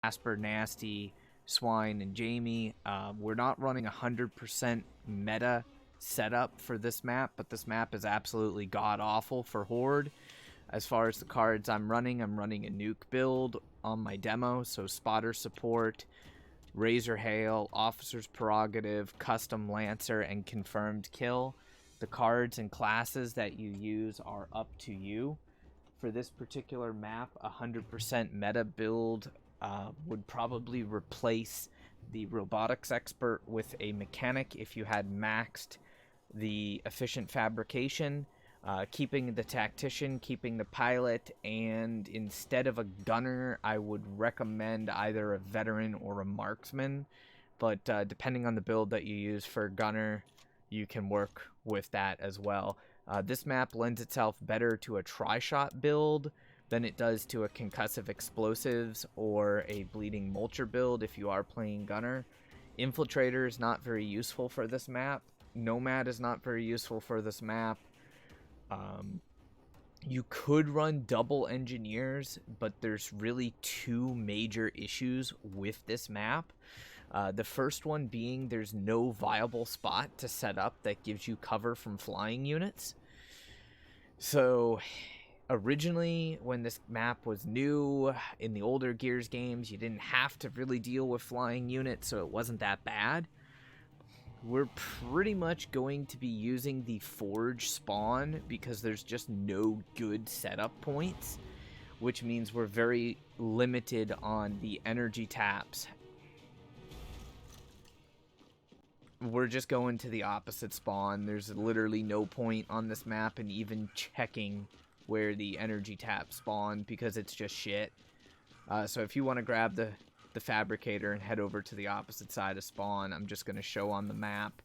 Asper, Nasty, Swine, and Jamie. We're not running 100% meta setup for this map, but this map is absolutely god-awful for Horde. As far as the cards I'm running a nuke build on my demo, so Spotter Support, Razor Hail, Officer's Prerogative, Custom Lancer, and Confirmed Kill. The cards and classes that you use are up to you. For this particular map, 100% meta build would probably replace the Robotics Expert with a Mechanic if you had maxed the Efficient Fabrication, keeping the Tactician, keeping the Pilot, and instead of a Gunner, I would recommend either a Veteran or a Marksman. But depending on the build that you use for Gunner, you can work with that as well. This map lends itself better to a Tri-Shot build than it does to a Concussive Explosives or a Bleeding Mulcher build if you are playing Gunner. Infiltrator is not very useful for this map. Nomad is not very useful for this map. You could run double Engineers, but there's really two major issues with this map. The first one being there's no viable spot to set up that gives you cover from flying units. So originally, when this map was new in the older Gears games, you didn't have to really deal with flying units, so it wasn't that bad. We're pretty much going to be using the Forge spawn because there's just no good setup points, which means we're very limited on the energy taps. We're just going to the opposite spawn. There's literally no point on this map in even checking where the energy taps spawn because it's just shit. So if you want to grab the Fabricator and head over to the opposite side of spawn, I'm just going to show on the map.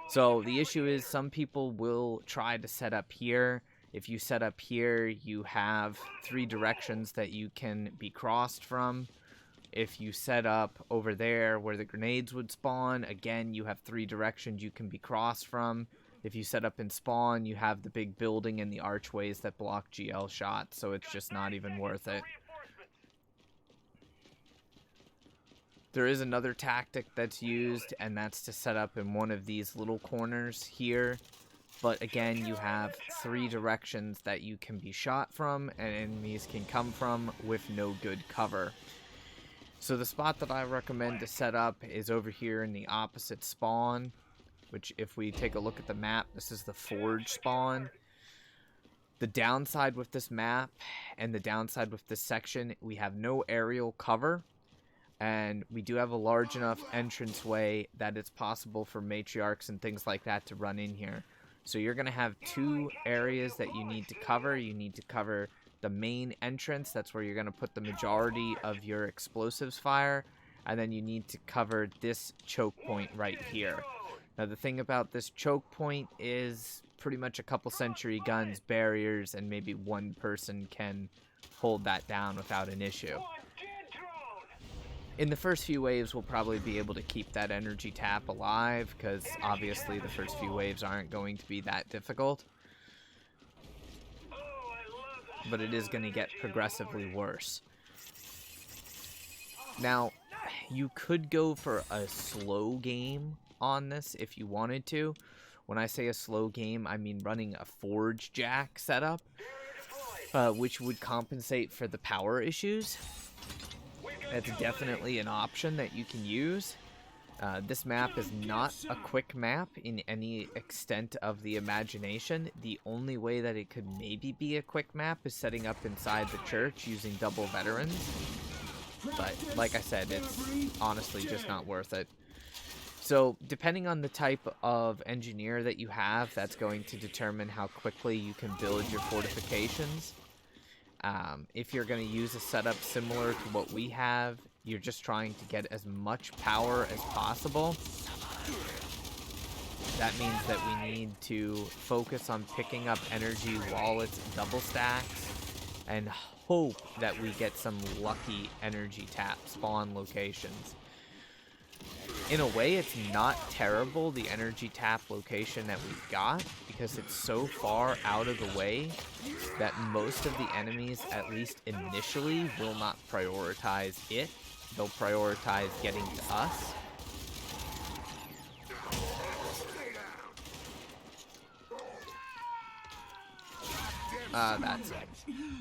So the issue is some people will try to set up here. If you set up here, you have 3 directions that you can be crossed from. If you set up over there where the grenades would spawn, again, you have 3 directions you can be crossed from. If you set up in spawn, you have the big building and the archways that block GL shots, so it's just not even worth it. There is another tactic that's used, and that's to set up in one of these little corners here. But again, you have 3 directions that you can be shot from and enemies can come from with no good cover. So the spot that I recommend to set up is over here in the opposite spawn, which if we take a look at the map, this is the Forge spawn. The downside with this map and the downside with this section, we have no aerial cover. And we do have a large enough entranceway that it's possible for matriarchs and things like that to run in here. So you're going to have 2 areas that you need to cover. You need to cover the main entrance. That's where you're going to put the majority of your explosives fire. And then you need to cover this choke point right here. Now the thing about this choke point is pretty much a couple sentry guns, barriers, and maybe one person can hold that down without an issue. In the first few waves, we'll probably be able to keep that energy tap alive, because obviously the first few waves aren't going to be that difficult. But it is going to get progressively worse. Now, you could go for a slow game on this if you wanted to. When I say a slow game, I mean running a Forge Jack setup, which would compensate for the power issues. That's definitely an option that you can use. This map is not a quick map in any extent of the imagination. The only way that it could maybe be a quick map is setting up inside the church using double veterans. But like I said, it's honestly just not worth it. So depending on the type of engineer that you have, that's going to determine how quickly you can build your fortifications. If you're going to use a setup similar to what we have, you're just trying to get as much power as possible. That means that we need to focus on picking up energy while it's double stacks and hope that we get some lucky energy tap spawn locations. In a way, it's not terrible, the energy tap location that we've got, because because it's so far out of the way that most of the enemies, at least initially, will not prioritize it. They'll prioritize getting to us. That's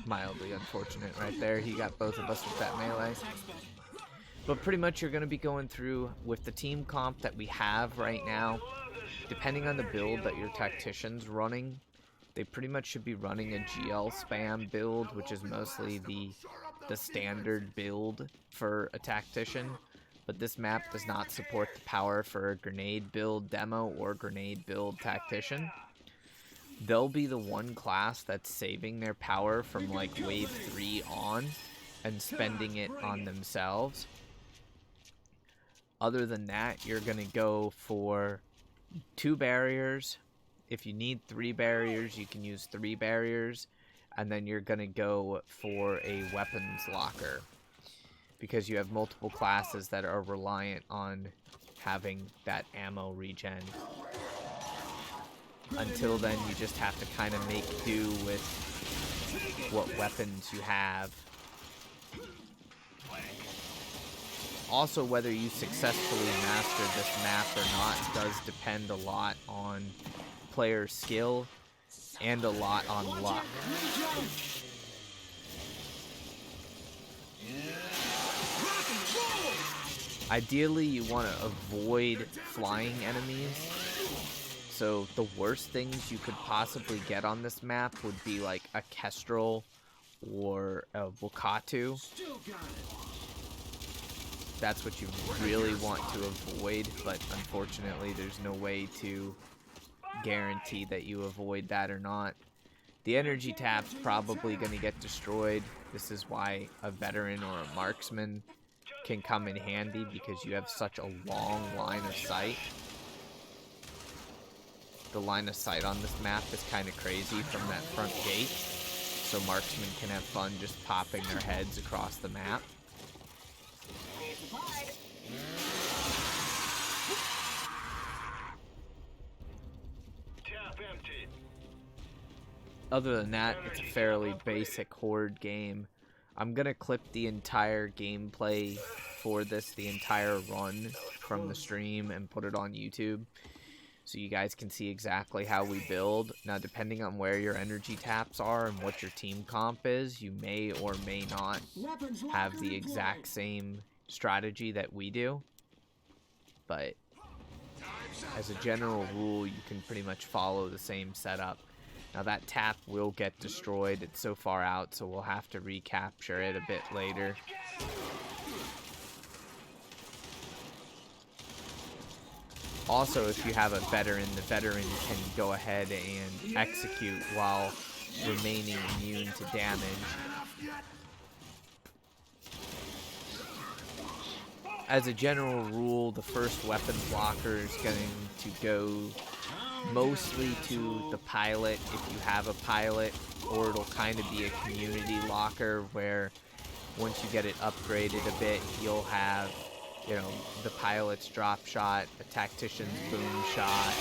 mildly unfortunate right there. He got both of us with that melee. But pretty much you're going to be going through with the team comp that we have right now. Depending on the build that your tactician's running, they pretty much should be running a GL spam build, which is mostly the standard build for a tactician. But this map does not support the power for a grenade build demo or grenade build tactician. They'll be the one class that's saving their power from like wave 3 on and spending it on themselves. Other than that, you're going to go for 2 barriers. If you need 3 barriers, you can use 3 barriers. And then you're going to go for a weapons locker, because you have multiple classes that are reliant on having that ammo regen. Until then, you just have to kind of make do with what weapons you have. Also, whether you successfully master this map or not does depend a lot on player skill and a lot on luck. Ideally, you want to avoid flying enemies. So the worst things you could possibly get on this map would be like a Kestrel or a Wakatu. That's what you really want to avoid, but unfortunately there's no way to guarantee that you avoid that or not. The energy tap's probably going to get destroyed. This is why a veteran or a marksman can come in handy, because you have such a long line of sight. The line of sight on this map is kind of crazy from that front gate, so marksmen can have fun just popping their heads across the map. Other than that, it's a fairly basic horde game. I'm gonna clip the entire gameplay for this, the entire run from the stream, and put it on YouTube, so you guys can see exactly how we build. Now, depending on where your energy taps are and what your team comp is, you may or may not have the exact same strategy that we do. But as a general rule, you can pretty much follow the same setup. Now, that tap will get destroyed. It's so far out, so we'll have to recapture it a bit later. Also, if you have a veteran, the veteran can go ahead and execute while remaining immune to damage. As a general rule, the first weapons locker is going to go mostly to the pilot if you have a pilot, or it'll kind of be a community locker where once you get it upgraded a bit, you'll have, you know, the pilot's drop shot, a tactician's boom shot,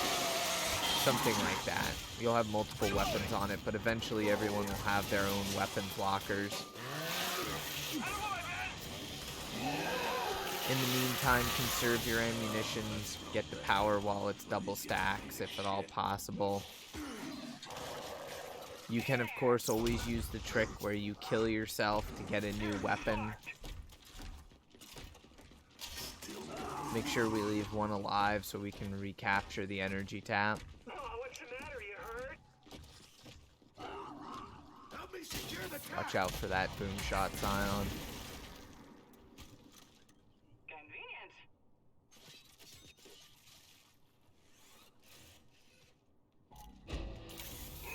something like that. You'll have multiple weapons on it, but eventually everyone will have their own weapons lockers. In the meantime, conserve your ammunitions, get the power while it's double stacks, if at all possible. You can, of course, always use the trick where you kill yourself to get a new weapon. Make sure we leave one alive so we can recapture the energy tap. What's the matter, you hurt? Help me secure the trap. Watch out for that boom shot, Scion. Convenient.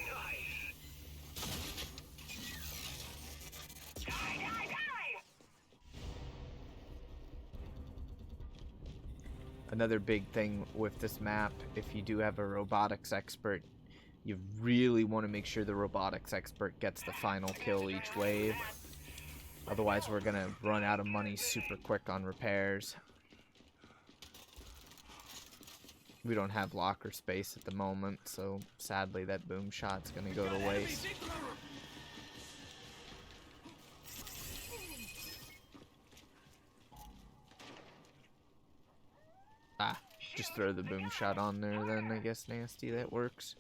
Nice. Die, die, die! Another big thing with this map, if you do have a robotics expert, you really want to make sure the robotics expert gets the final kill each wave. Otherwise, we're going to run out of money super quick on repairs. We don't have locker space at the moment, so sadly that boom shot's gonna go to waste. Ah, just throw the boom shot on there then, I guess, Nasty. That works.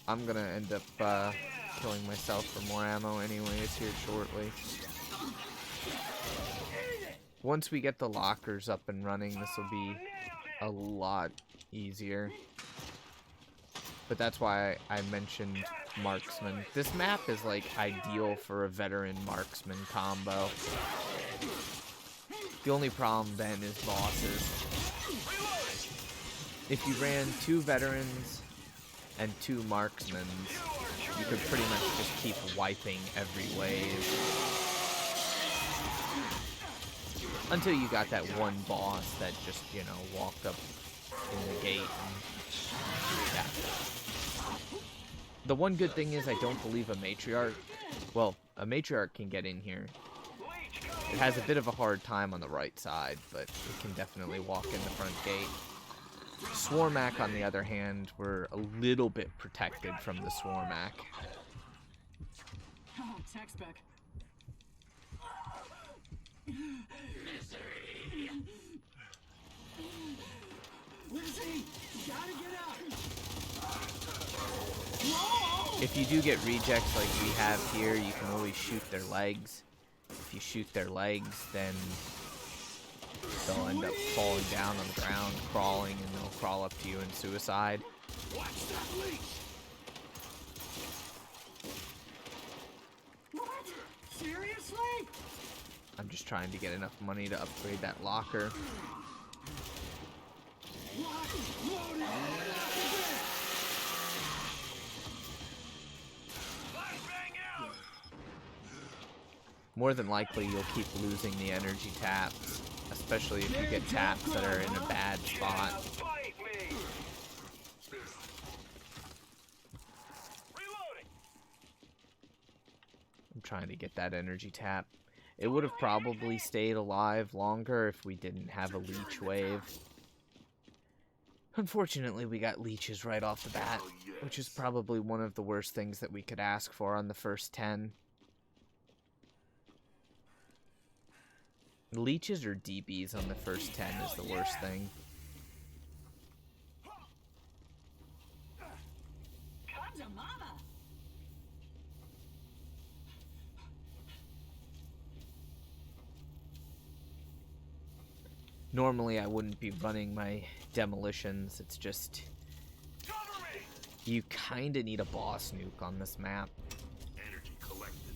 I'm gonna end up killing myself for more ammo anyways here shortly. Once we get the lockers up and running, this will be a lot easier. But that's why I mentioned marksman. This map is like ideal for a veteran marksman combo. The only problem then is bosses. If you ran 2 veterans and 2 marksmen, you could pretty much just keep wiping every wave. Until you got that one boss that just, you know, walked up in the gate and, yeah. The one good thing is I don't believe a matriarch, well, a matriarch can get in here. It has a bit of a hard time on the right side, but it can definitely walk in the front gate. Swarmak, on the other hand, we're a little bit protected from the Swarmak. Oh, tech spec. Lizzie, gotta get out. If you do get rejects like we have here, you can always shoot their legs. If you shoot their legs, then they'll end up falling down on the ground, crawling, and they'll crawl up to you in suicide. Watch that leak! What? Seriously? I'm just trying to get enough money to upgrade that locker. More than likely, you'll keep losing the energy taps, especially if you get taps that are in a bad spot. I'm trying to get that energy tap. It would have probably stayed alive longer if we didn't have a leech wave. Unfortunately, we got leeches right off the bat, which is probably one of the worst things that we could ask for on the first 10. Leeches or DBs on the first 10 is the worst thing. Come to mama. Normally, I wouldn't be running my demolitions. It's just, you kind of need a boss nuke on this map. Energy collected.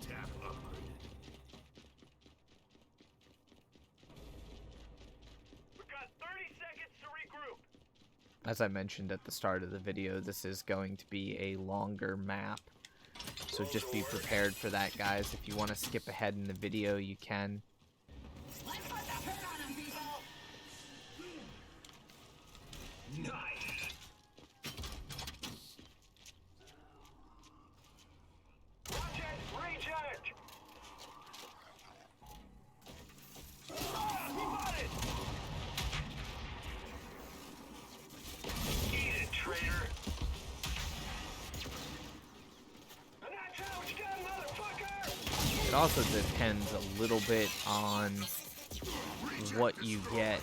Tap upgraded. We've got 30 seconds to regroup. As I mentioned at the start of the video, this is going to be a longer map. So just be prepared for that, guys. If you want to skip ahead in the video, you can. Let's put the hurt on them, people. Nice. Watch it, reject. Eat it, traitor. And that's how it's done, motherfucker. It also depends a little bit on what you get.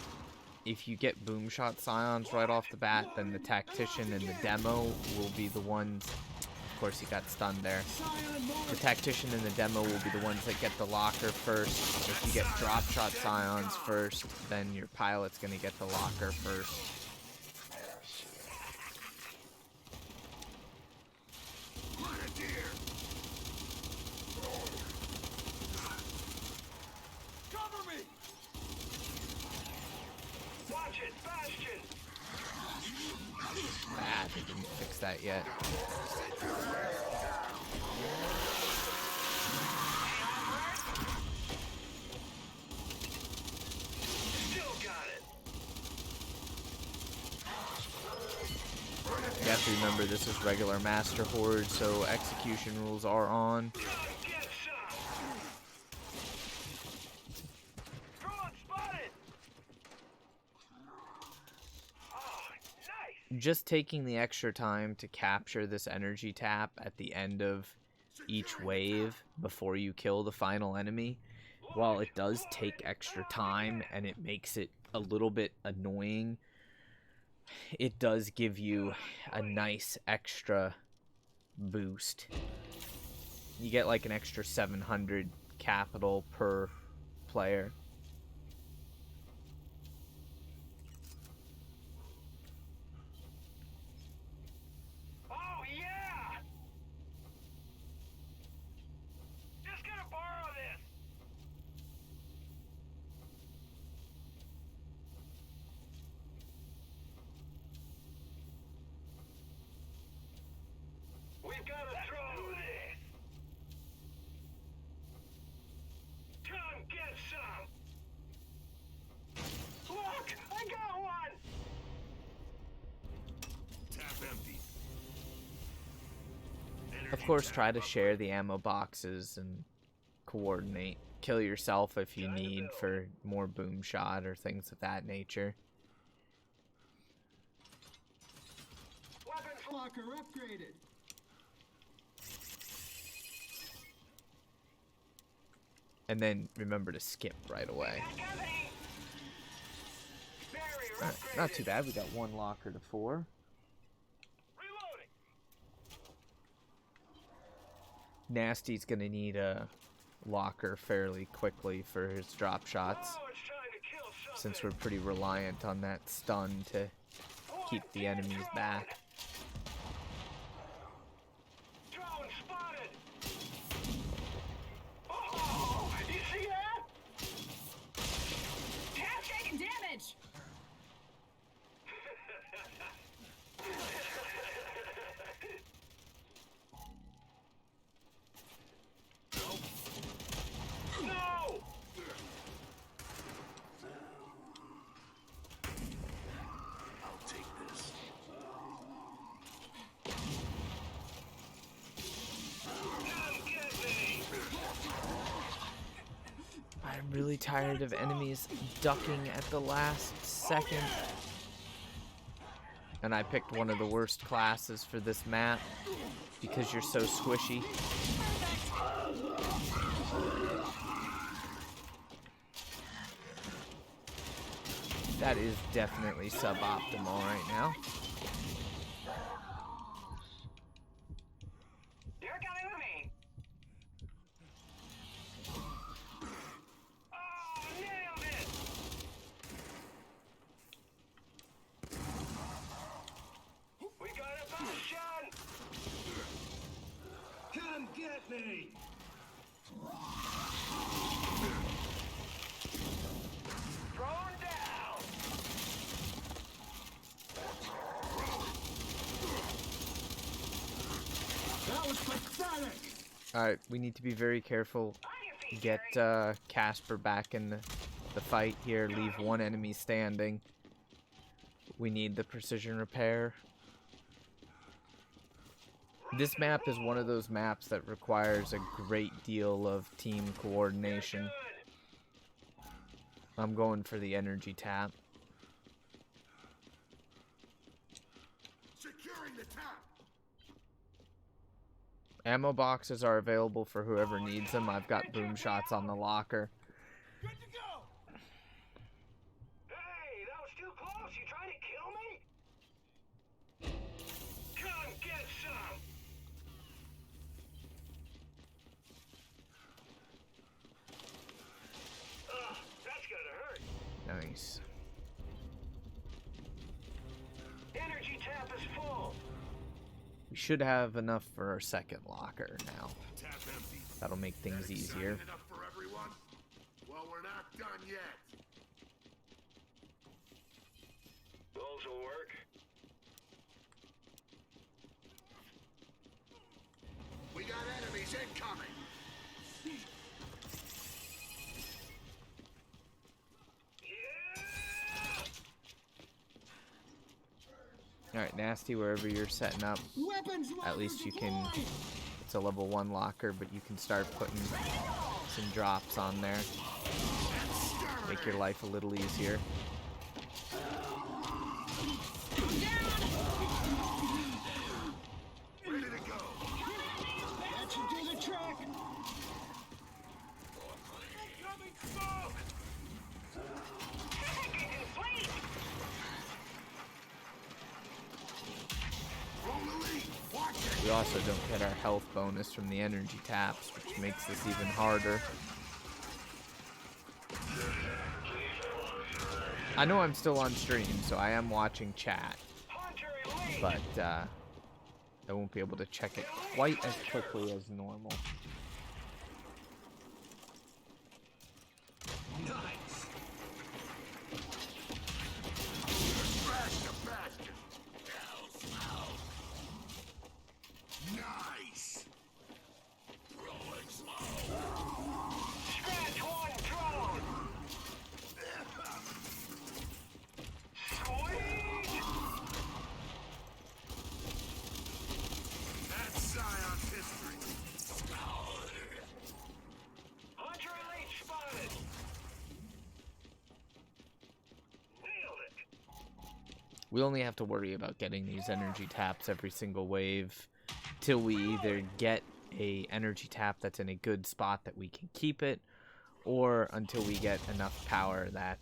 If you get boom shot scions right off the bat, then the tactician and the demo will be the ones. Of course, he got stunned there. The tactician and the demo will be the ones that get the locker first. If you get drop shot scions first, then your pilot's gonna get the locker first. Cover me. Watch it, Bastion. Ah, they didn't fix that yet. Still got it. You have to remember this is regular Master Horde, so execution rules are on. Get some. Drone spotted. just taking the extra time to capture this energy tap at the end of each wave before you kill the final enemy, while it does take extra time and it makes it a little bit annoying, it does give you a nice extra boost. You get like an extra 700 capital per player. Oh, yeah! Just gonna borrow this. We've got to throw this. Come get some. Look, I got one. Tap empty. Of course, try to share the ammo boxes and coordinate. Kill yourself if you need for more boom shot or things of that nature. Weapons Locker upgraded. And then remember to skip right away. company. Barrier Alright, upgraded. not too bad. We got 1 locker to 4. Reloading. Nasty's gonna need a locker fairly quickly for his drop shots, Oh, it's trying to kill something. since we're pretty reliant on that stun to keep the enemies back. Drone spotted. Oh, you see that? Tap's taking damage. No! I'll take this. Come get me! I'm really tired of enemies ducking at the last second. And I picked one of the worst classes for this map because you're so squishy. That is definitely suboptimal right now. You're coming with me. Oh, nailed it! We got a bastion! Come get me! Thrown down! That was pathetic. Alright, we need to be very careful. Get Casper back in the fight here. Leave one enemy standing. We need the precision repair. This map is one of those maps that requires a great deal of team coordination. I'm going for the energy tap. Securing the top! Ammo boxes are available for whoever needs them. I've got boom shots on the locker. Good to go! Hey, that was too close. You trying to kill me? Come get some! Ugh, that's gonna hurt. Nice. Energy tap is full. We should have enough for our second locker now. Tap empty. That'll make things easier. Enough for everyone? Well, we're not done yet. Those will work. We got enemies incoming. Alright, Nasty, wherever you're setting up, Weapons at least you can... deployed. It's a level 1 locker, but you can start putting some drops on there. Make your life a little easier. Down. We also don't get our health bonus from the energy taps, which makes this even harder. I know I'm still on stream, so I am watching chat, but I won't be able to check it quite as quickly as normal. Nice. Nice. Rolling slow. Scratch one drone. Sweet. That's Scion's history. Hunter elite spotted. Nailed it. We only have to worry about getting these energy taps every single wave till we either get a energy tap that's in a good spot that we can keep it, or until we get enough power that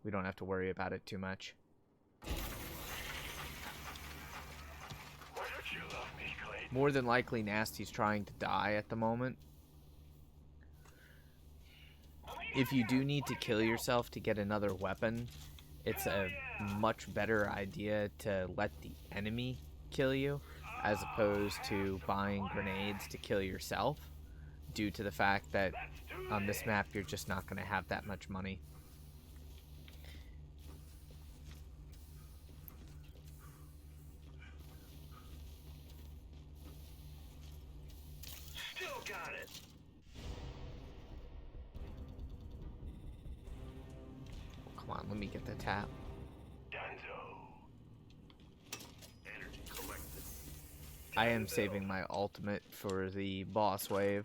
we don't have to worry about it too much. More than likely, Nasty's trying to die at the moment. If you do need to kill yourself to get another weapon, it's a much better idea to let the enemy kill you as opposed to buying grenades to kill yourself, due to the fact that on this map you're just not going to have that much money. Still got it. Come on, let me get the tap. Dunzo. Energy collected. I am saving my ultimate for the boss wave.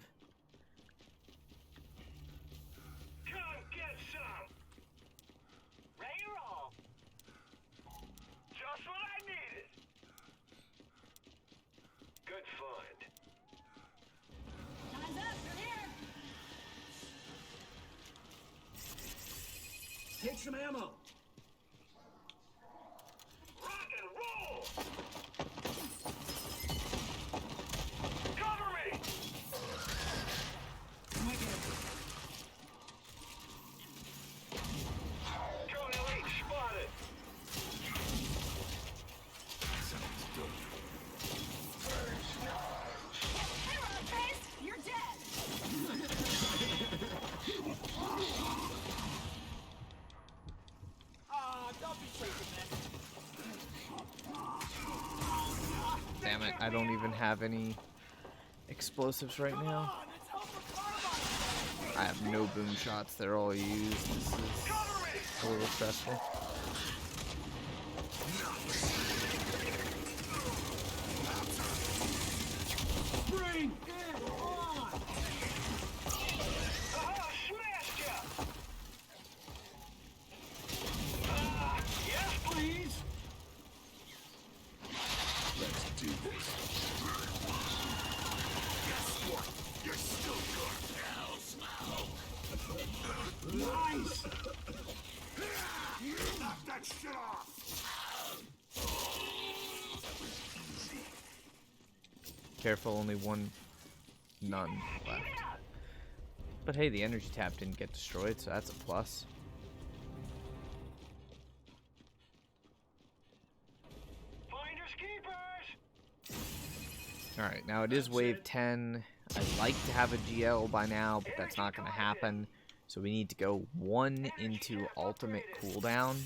Come get some. Ready to roll. Just what I needed. Good find. Time's up. They're here. Take some ammo. Rock and roll. Cover me. Drone elite spotted. Hero face, you're dead. Don't be shaking, man. Damn it, I don't even have any explosives right now. I have no boom shots, they're all used. This is a little stressful. Bring it on. Oh, smashed ya. Yes, please. Let's do this. Guess what? You're still good. Hell smell. Nice. Knock that shit off. Careful, only one none left. But hey, the energy tap didn't get destroyed, so that's a plus. Finders keepers. Alright, now it is wave 10. I'd like to have a GL by now, but that's not going to happen. So we need to go 1 into ultimate cooldown,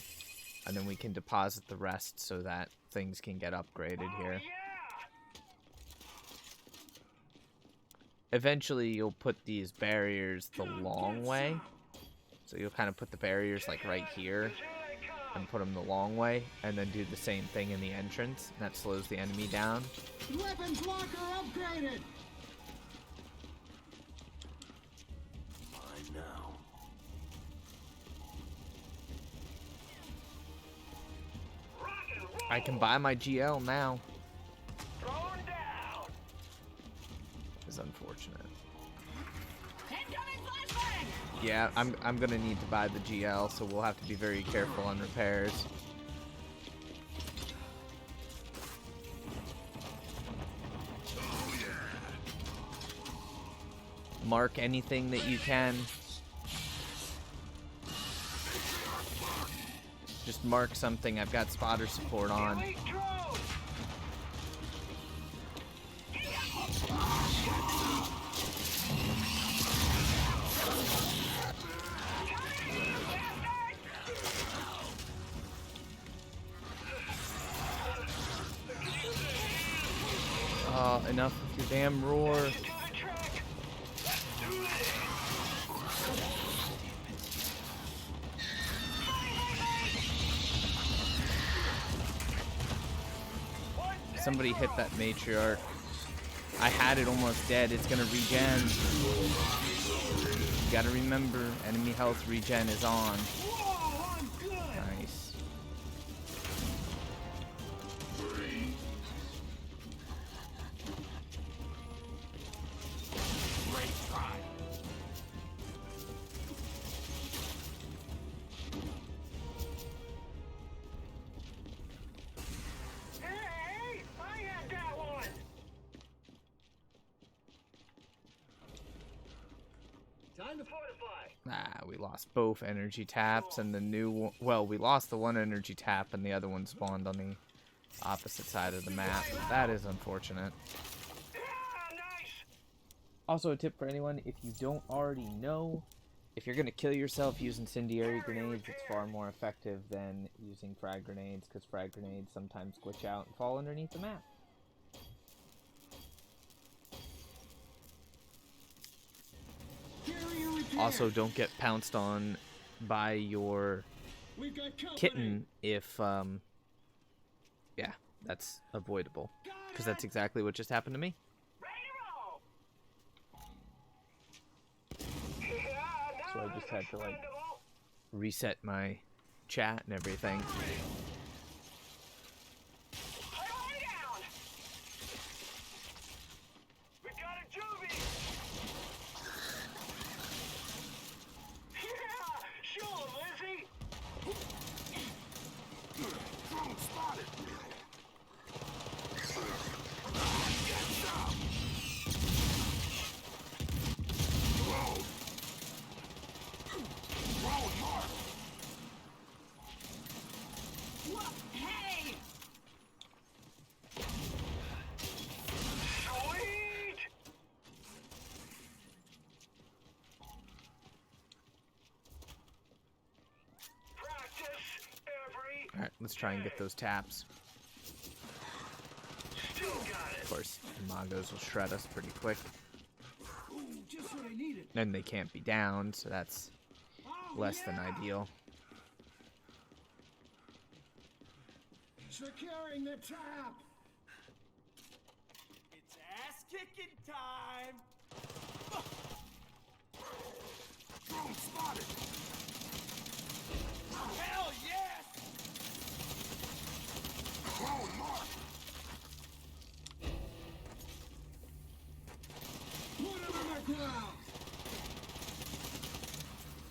and then we can deposit the rest so that things can get upgraded here. Yeah. Eventually you'll put these barriers the long way. So you'll kind of put the barriers like right here and put them the long way, and then do the same thing in the entrance. And that slows the enemy down. Weapons locker upgraded. Mine now. Rock and roll. I can buy my GL now. Thrown down. It's unfortunate. Incoming flashbang. Yeah, I'm gonna need to buy the GL, so we'll have to be very careful on repairs. mark anything that you can. Just mark something. I've got spotter support on. Elite drone! Oh, enough with your damn roar. To the track! Let's do this! Somebody hit that matriarch. I had it almost dead. It's gonna regen. You gotta remember, enemy health regen is on. Whoa, I'm good. Nice. Hey! I had that one! Time to Fortify! We lost both energy taps, and the new one, well, we lost the one energy tap, and the other one spawned on the opposite side of the map. That is unfortunate. Yeah, nice! Also, a tip for anyone, if you don't already know, if you're gonna kill yourself using incendiary grenades, it's far more effective than using frag grenades, because frag grenades sometimes glitch out and fall underneath the map. carrier repair. Also, don't get pounced on by your We've got company. kitten if, yeah, that's avoidable. Because that's exactly what just happened to me. Ready to roll! Yeah, So I now just this had is to, like, expendable. reset my chat and everything. Put one down! We got a juvie! Yeah! Show 'em, Lizzie! Drone spotted! Hey! Sweet! Practice every... Alright, let's try and get those taps. Still got it! Of course, the Magos will shred us pretty quick. Ooh, just what I needed. And they can't be down, so that's Oh, less than yeah. ideal. Securing the trap. It's ass kicking time. Drone spotted! Hell yes! Drone marked! Put him on the ground.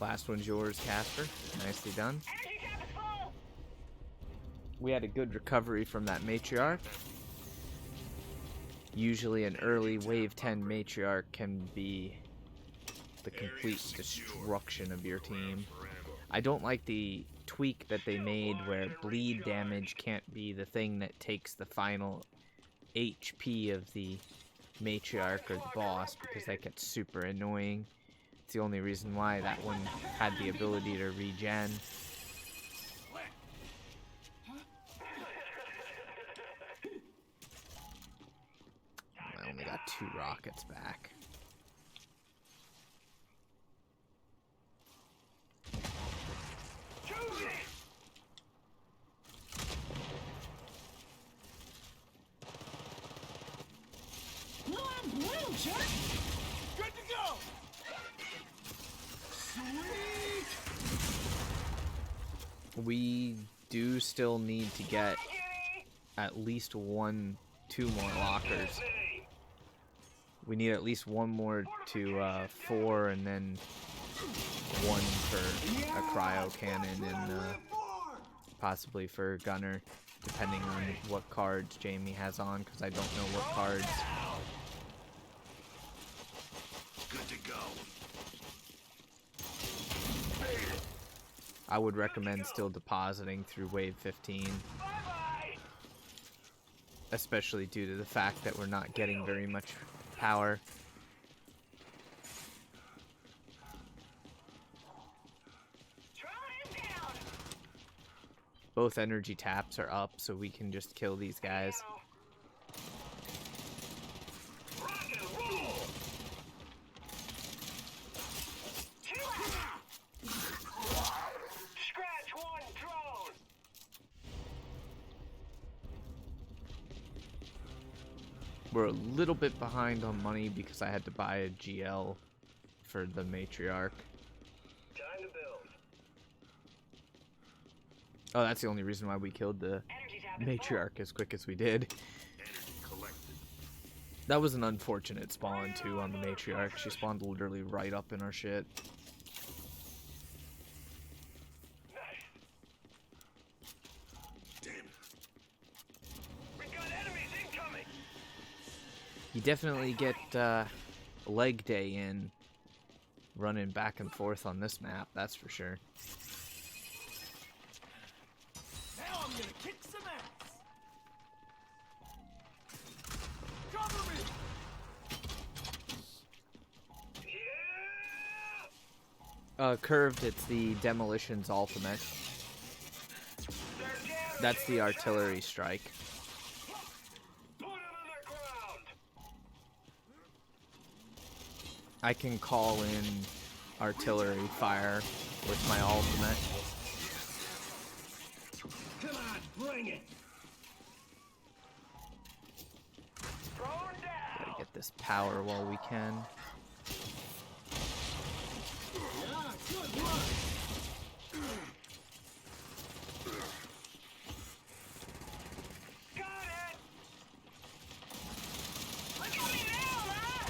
Last one's yours, Casper. Nicely done. Energy cap is full! We had a good recovery from that matriarch. Usually an early wave 10 matriarch can be the complete destruction of your team. I don't like the tweak that they made where bleed damage can't be the thing that takes the final HP of the matriarch or the boss, because that gets super annoying. It's the only reason why that one had the ability to regen. I only got 2 rockets back. Juvie! Well, I'm blue, Chuck. Good to go. Sweet. We do still need to get Kitty! at least 2 more lockers. City! We need at least 1 more to 4, and then 1 for a cryo cannon, and possibly for gunner, depending on what cards Jamie has on, because I don't know what cards. Good to go. I would recommend still depositing through wave 15, Bye-bye. especially due to the fact that we're not getting very much power. Try him down. Both energy taps are up, so we can just kill these guys. Rock and roll. Scratch one drone. We're a little bit behind on money because I had to buy a GL for the matriarch. Time to build. Oh, that's the only reason why we killed the Energy tap is matriarch as quick as we did. Energy collected. That was an unfortunate spawn too on the matriarch. She spawned literally right up in our shit. Nice. Damn it. We got enemies incoming. You definitely get leg day in running back and forth on this map, that's for sure. Now I'm gonna kick some ass. Cover me. Yeah. Curved, it's the Demolition's ultimate. They're damaging That's the each artillery other. strike. Put 'em on the ground. I can call in artillery fire with my ultimate. Come on, bring it. Thrown down. Get this power while we can. Yeah, good luck. Got it. Look at me now, huh?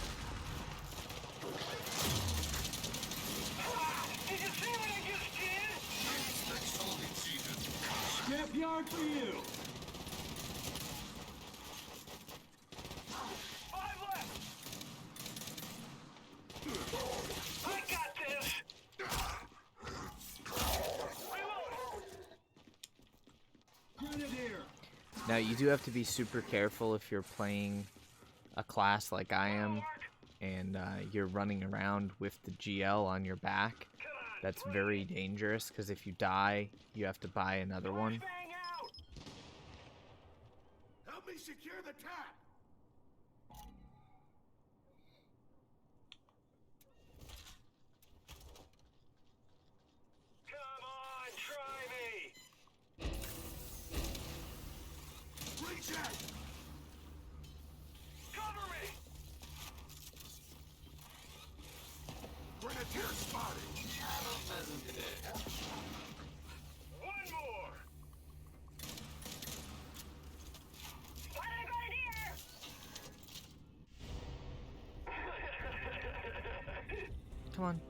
Did you see what I just did? Scrapyard for you. 5 left. I got this. Reload. Grenadier. Now you do have to be super careful if you're playing a class like I am and you're running around with the GL on your back. Come on. That's very dangerous because if you die, you have to buy another one. Bang out. Help me secure the tap. Come on, try me. Recheck. Cover me. Grenadier spotted. One more. Spotted a grenadier. Come on.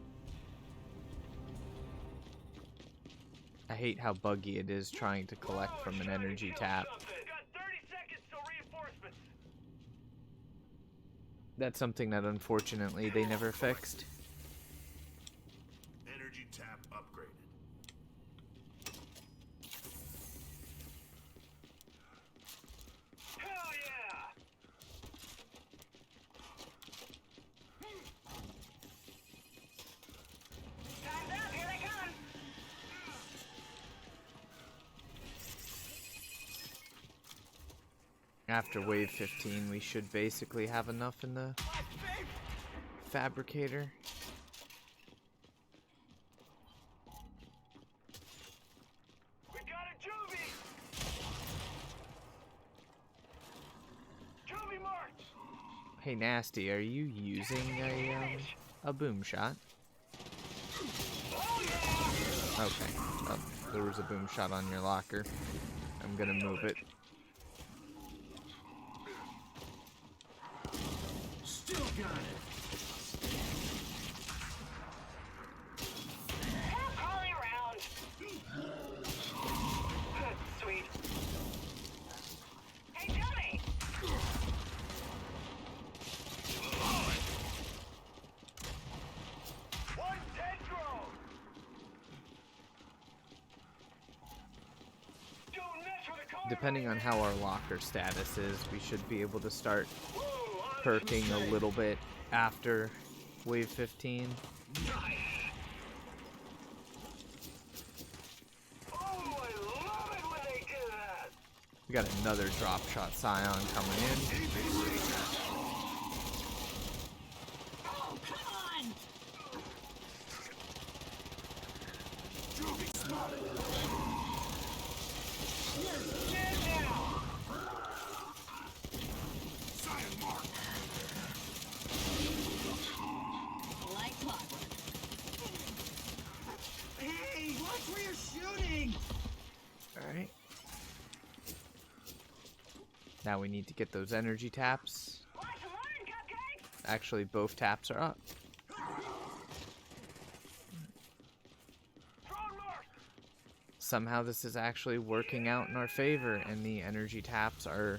I hate how buggy it is trying to collect from an energy tap. Got 30 seconds till reinforcements. That's something that unfortunately they never fixed. Energy tap upgraded. Hell yeah! Time's up, here they come! After wave 15, we should basically have enough in the fabricator. We got a juvie! Juvie marked! Hey, Nasty, are you using a boom shot? Oh yeah! Okay. Oh, there was a boom shot on your locker. I'm gonna move it. Still got it. Stop crawling around! Sweet. Hey, Johnny! One dead drone! depending on how our locker status is, we should be able to start perking a little bit after wave 15. Nice. Oh, I love it when they do that. We got another drop shot scion coming in. Oh, come on! You're dead now. Scion mark. Like clockwork. Hey, watch where you're shooting! Alright. Now we need to get those energy taps. Actually, both taps are up. Somehow this is actually working out in our favor, and the energy taps are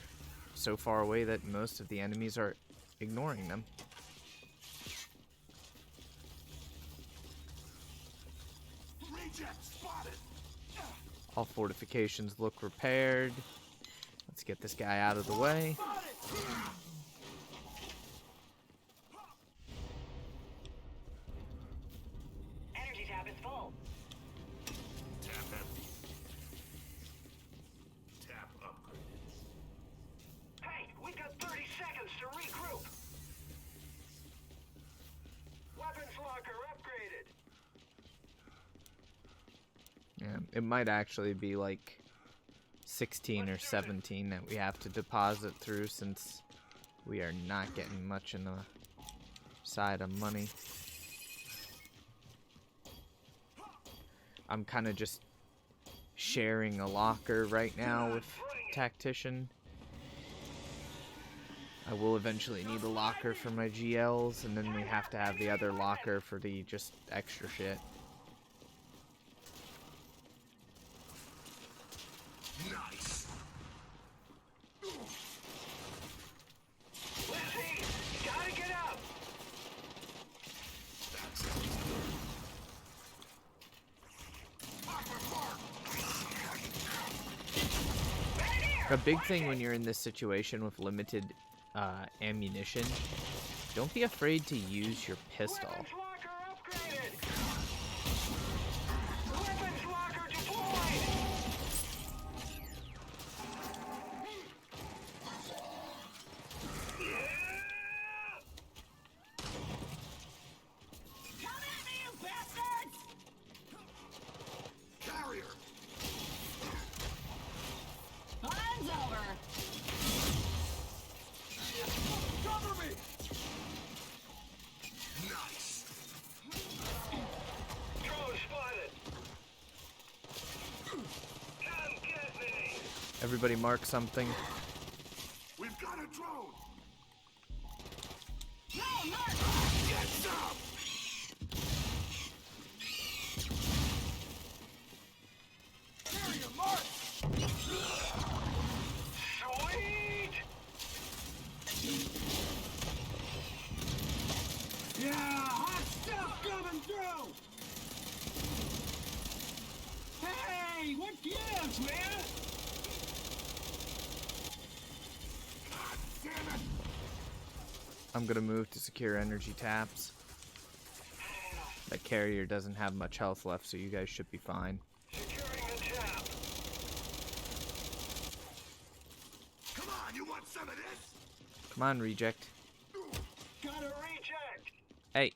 so far away that most of the enemies are ignoring them. Reject spotted. All fortifications look repaired. Let's get this guy out of the way. Energy tab is full. Tap empty. Tap upgraded. Hey, we got 30 seconds to regroup. Weapons locker upgraded. Yeah, it might actually be like 16 or 17 that we have to deposit through, since we are not getting much in the side of money. I'm kind of just sharing a locker right now with Tactician. I will eventually need a locker for my GLs, and then we have to have the other locker for the just extra shit. Nice. Lizzie, gotta get up. That's it. A big thing when you're in this situation with limited ammunition, don't be afraid to use your pistol. Weapons locker upgraded. Weapons locker deployed. Come at me, you bastards! Carrier. Fun's over. Cover me! Nice. Drone spotted. Come get me. Everybody mark something. We've got a drone. No, Mark! Get some. Carrier mark! Sweet. Yeah, hot stuff coming through! Hey, what gives, man? God damn it. I'm gonna move to secure energy taps. That carrier doesn't have much health left, so you guys should be fine. Securing the tap. Come on, you want some of this? Come on, reject. Got a reject. Hey!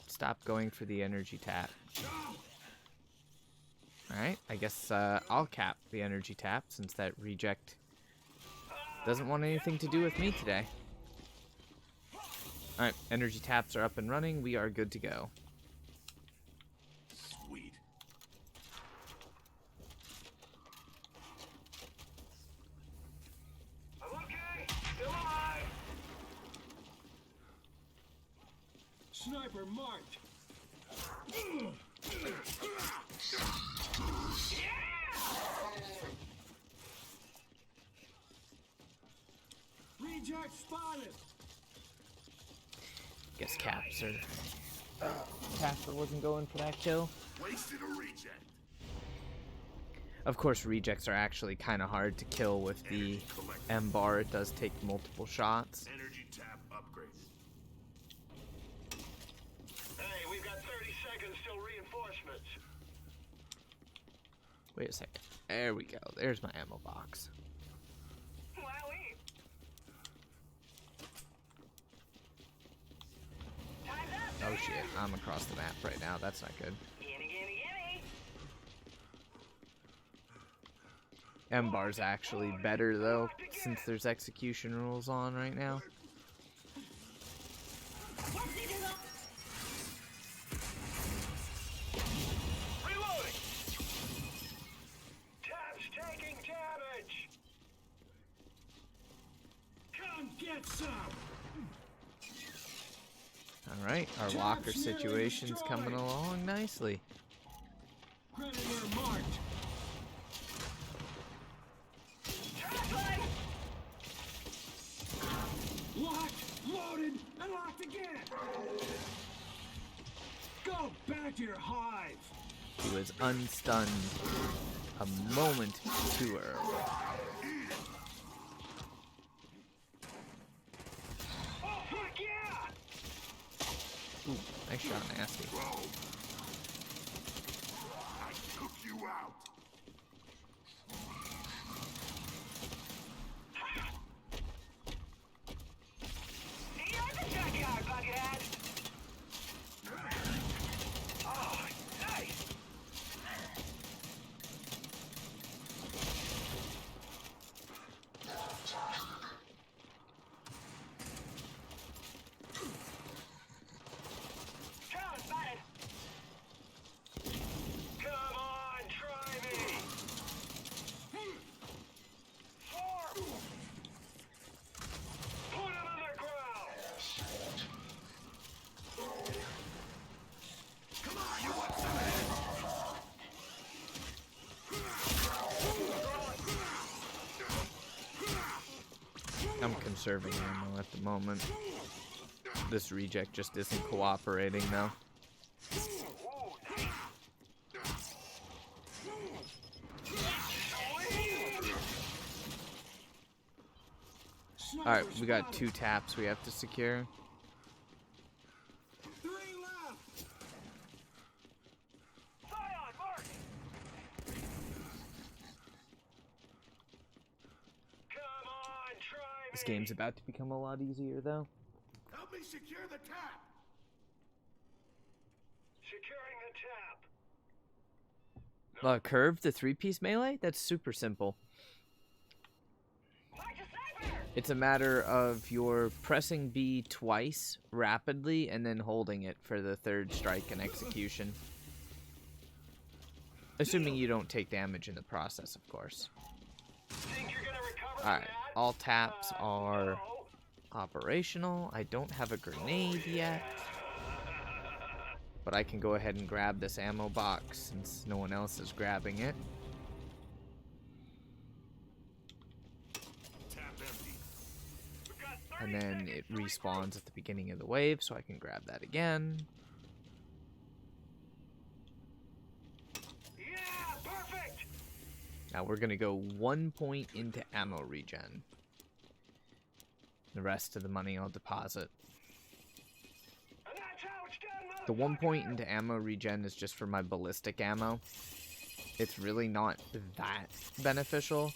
Stop going for the energy tap. Alright, I guess I'll cap the energy tap, since that reject doesn't want anything to do with me today. Alright, energy taps are up and running. We are good to go. Sweet. I'm okay. Still alive. Sniper marked. Reject spotted. Guess caps are... Casper wasn't going for that kill. Wasted a reject. Of course, rejects are actually kind of hard to kill with the M bar. It does take multiple shots. Energy tap upgrade. Hey, we've got 30 seconds till reinforcements. Wait a second. There we go. There's my ammo box. Wowee. Time's up. Oh shit, I'm across the map right now. That's not good. Gimme, gimme, gimme. M bar's actually better though, since there's execution rules on right now. Reloading. Tap's taking damage. Come get some! Alright, our locker situation's coming along nicely. Predator marked! Locked, loaded, and locked again! Go back to your hive! He was unstunned a moment too early. Oh, fuck yeah! Ooh, nice shot, Nasty. I took you out. You're the junkyard, Buckethead. Oh, nice. Drone spotted. Come on, try me. Form. Put him on the ground. Come on, you want some of this? I'm conserving ammo at the moment. This reject just isn't cooperating though. Alright, we got 2 taps we have to secure. 3 left! Scion, mark. Come on, try me. This game's about to become a lot easier though. Help me secure the tap. Securing the tap. Curve the 3-piece melee? That's super simple. March a sniper. It's a matter of your pressing B twice rapidly and then holding it for the 3rd strike and execution. Assuming you don't take damage in the process, of course. Think you're gonna recover from Alright, that? all taps are No. operational. I don't have a grenade yet. But I can go ahead and grab this ammo box since no one else is grabbing it. Tap empty. We've got 30 And then seconds it to regroup. respawns at the beginning of the wave, so I can grab that again. Yeah, perfect. Now we're gonna go 1 point into ammo regen. The rest of the money I'll deposit. And that's how it's done, The 1 point motherfucker. into ammo regen is just for my ballistic ammo. It's really not that beneficial,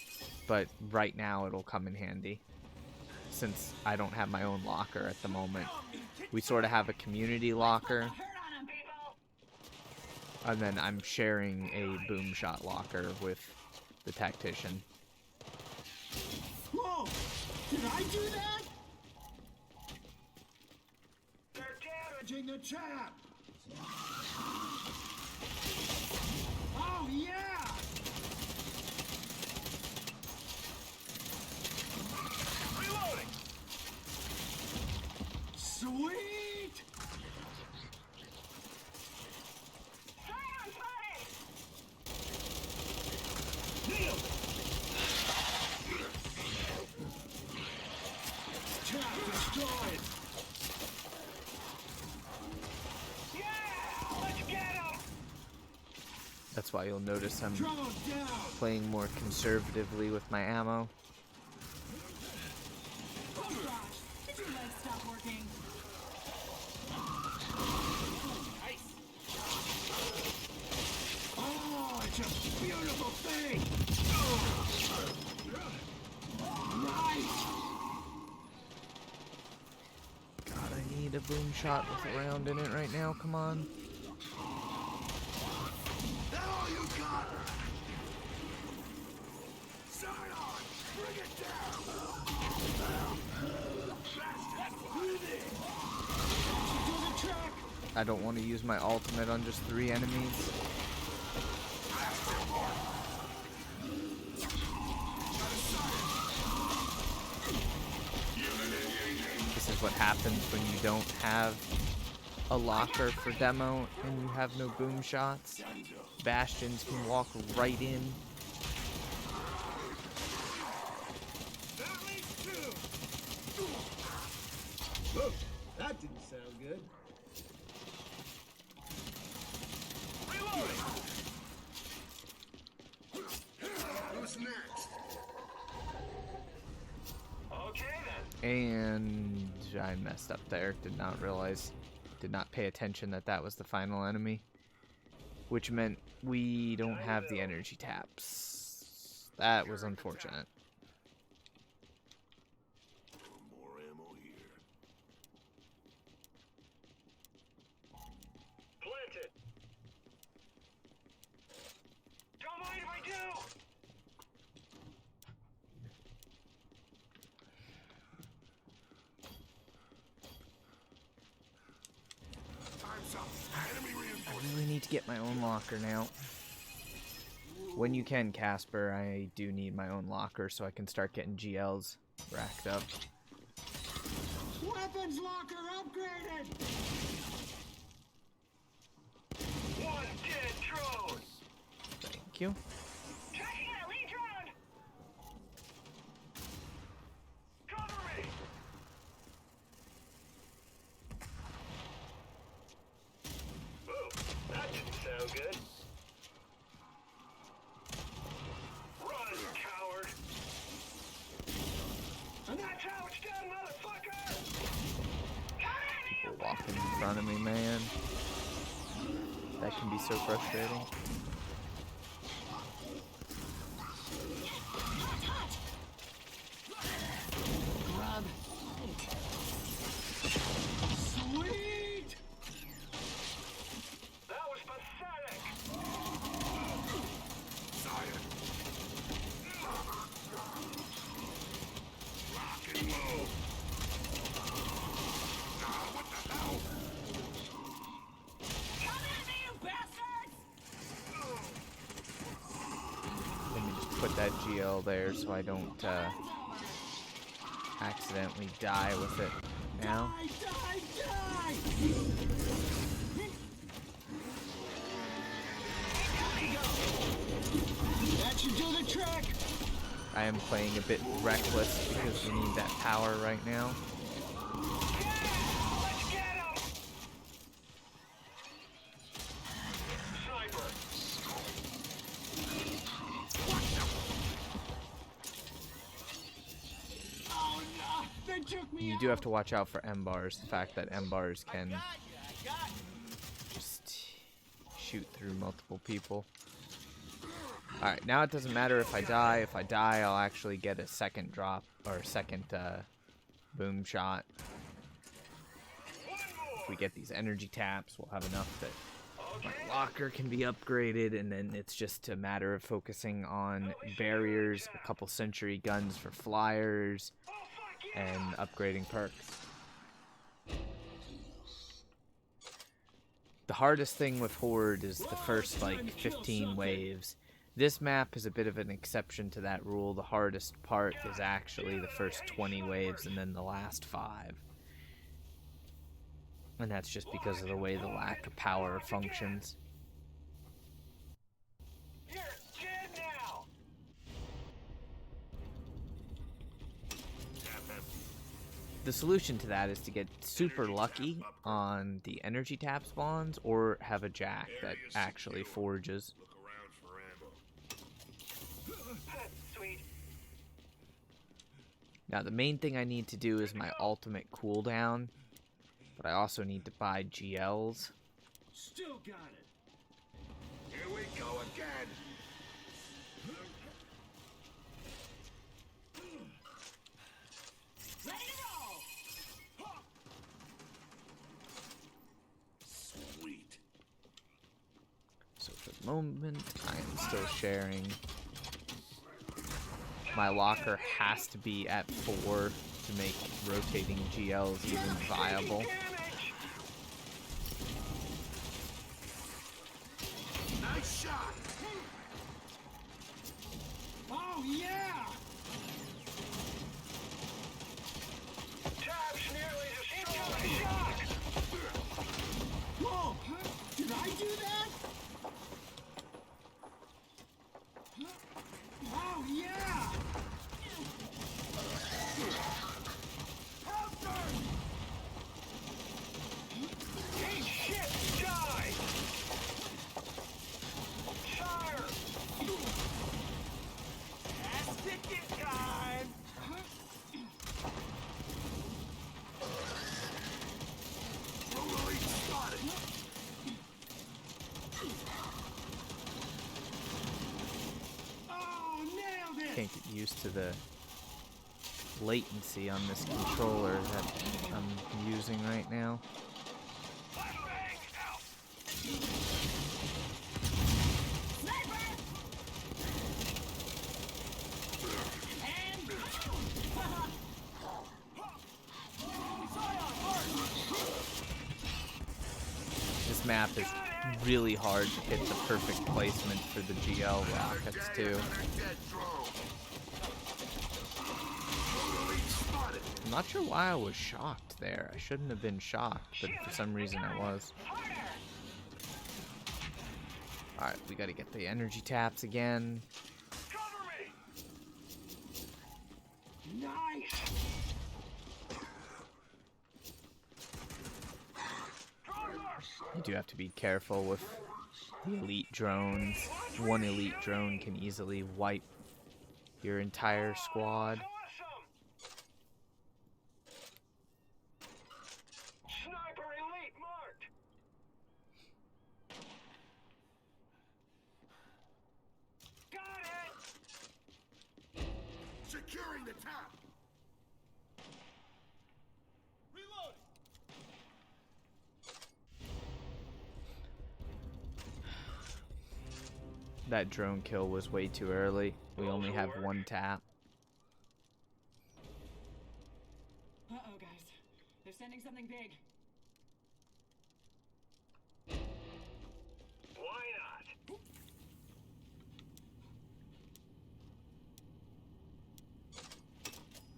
but right now it'll come in handy. Since I don't have my own locker at the moment. We sort of have a community locker, Hurt on 'em, people. and then I'm sharing a boom shot locker with the tactician. Whoa! Did I do that? They're Damaging damaging. the tap! Oh yeah! Reloading. Sweet! Scion spotted. Nailed it! Tap destroyed! Yeah, let's get him. That's why you'll notice I'm Drone down. playing more conservatively with my ammo. Oh gosh, did your legs stop working? Oh, it's a beautiful thing. Nice. God, I need a boom shot with a round in it right now. Come on. That all you got? Zion, bring it down! Do the trick. I don't want to use my ultimate on just 3 enemies. This is what happens when you don't have a locker for demo and you have no boom shots. Bastions can walk right in. That leads two! Whoa, that didn't sound good. Reloading! Who's next? Okay then. And I messed up there. Did not pay attention that that was the final enemy. Which meant we don't have the energy taps. That was unfortunate. More ammo here. Planted. Don't mind if I do. Time's up. Enemy I reinforcements. really need to get my own locker now. When you can, Casper, I do need my own locker so I can start getting GLs racked up. Weapons locker upgraded. One dead drone. Thank you. Tracking a lead drone. Cover me. Ooh, that didn't sound good. Run, coward. And that's how it's done, motherfucker. They're walking in front of me, man. That can be so frustrating. Grub. Sweet. That was pathetic. Zion. Lock and load. What the hell? Come at me, you bastards! Let me just put that GL there so I don't accidentally die with it now. Die, die, die. That should do the trick. I am playing a bit reckless because we need that power right now. Let's get him! Sniper. Oh no, they took me You out. do have to watch out for M-bars. The fact that M-bars can just shoot through multiple people. Alright, now it doesn't matter if I die. If I die, I'll actually get a second drop, or a second boom shot. If we get these energy taps, we'll have enough that my locker can be upgraded, and then it's just a matter of focusing on barriers, a couple century guns for flyers, and upgrading perks. The hardest thing with Horde is the first, like, 15 waves. This map is a bit of an exception to that rule. The hardest part is actually the first 20 waves and then the last 5. And that's just because of the way the lack of power functions. You're dead now. The solution to that is to get super lucky on the energy tap spawns or have a jack that actually forges. Look around. Now, the main thing I need to do is my ultimate cooldown, but I also need to buy GLs. Still got it. Here we go again. Ready to roll! Sweet. So for the moment, I am still sharing. My locker has to be at 4 to make rotating GLs even viable. Nice shot. Oh, yeah! Tab's nearly destroyed. Shock. Whoa! Did I do that? Oh, yeah! Eat shit. Die. Fire. Ass kicking time! Totally spotted. Oh, nailed it! Can't get used to the latency on this controller that I'm using right now. Flashbang out. Sniper! And This map is really hard to hit the perfect placement for the GL rockets too. Another dead drone. Totally spotted. I'm not sure why I was shocked there. I shouldn't have been shocked, but for some reason I was. Alright, we gotta get the energy taps again. Cover me. Nice! You do have to be careful with the elite drones. One elite drone can easily wipe your entire squad. Awesome. Sniper elite marked. Got it. Securing the top. Reload! That drone kill was way too early. We only have one tap. uh-oh, guys. They're sending something big. Why not?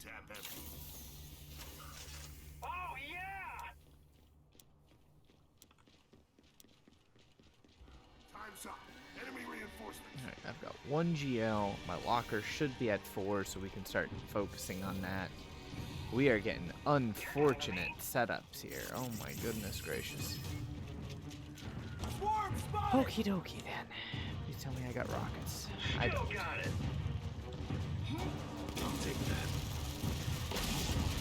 Tap empty. Oh yeah! Time's up. Enemy reinforcements. Alright, I've got one GL. My locker should be at 4, so we can start focusing on that. We are getting unfortunate setups here. Oh my goodness gracious. Swarm spotted! Okie dokie then. Please tell me I got rockets. I Still don't. got it. I'll take that.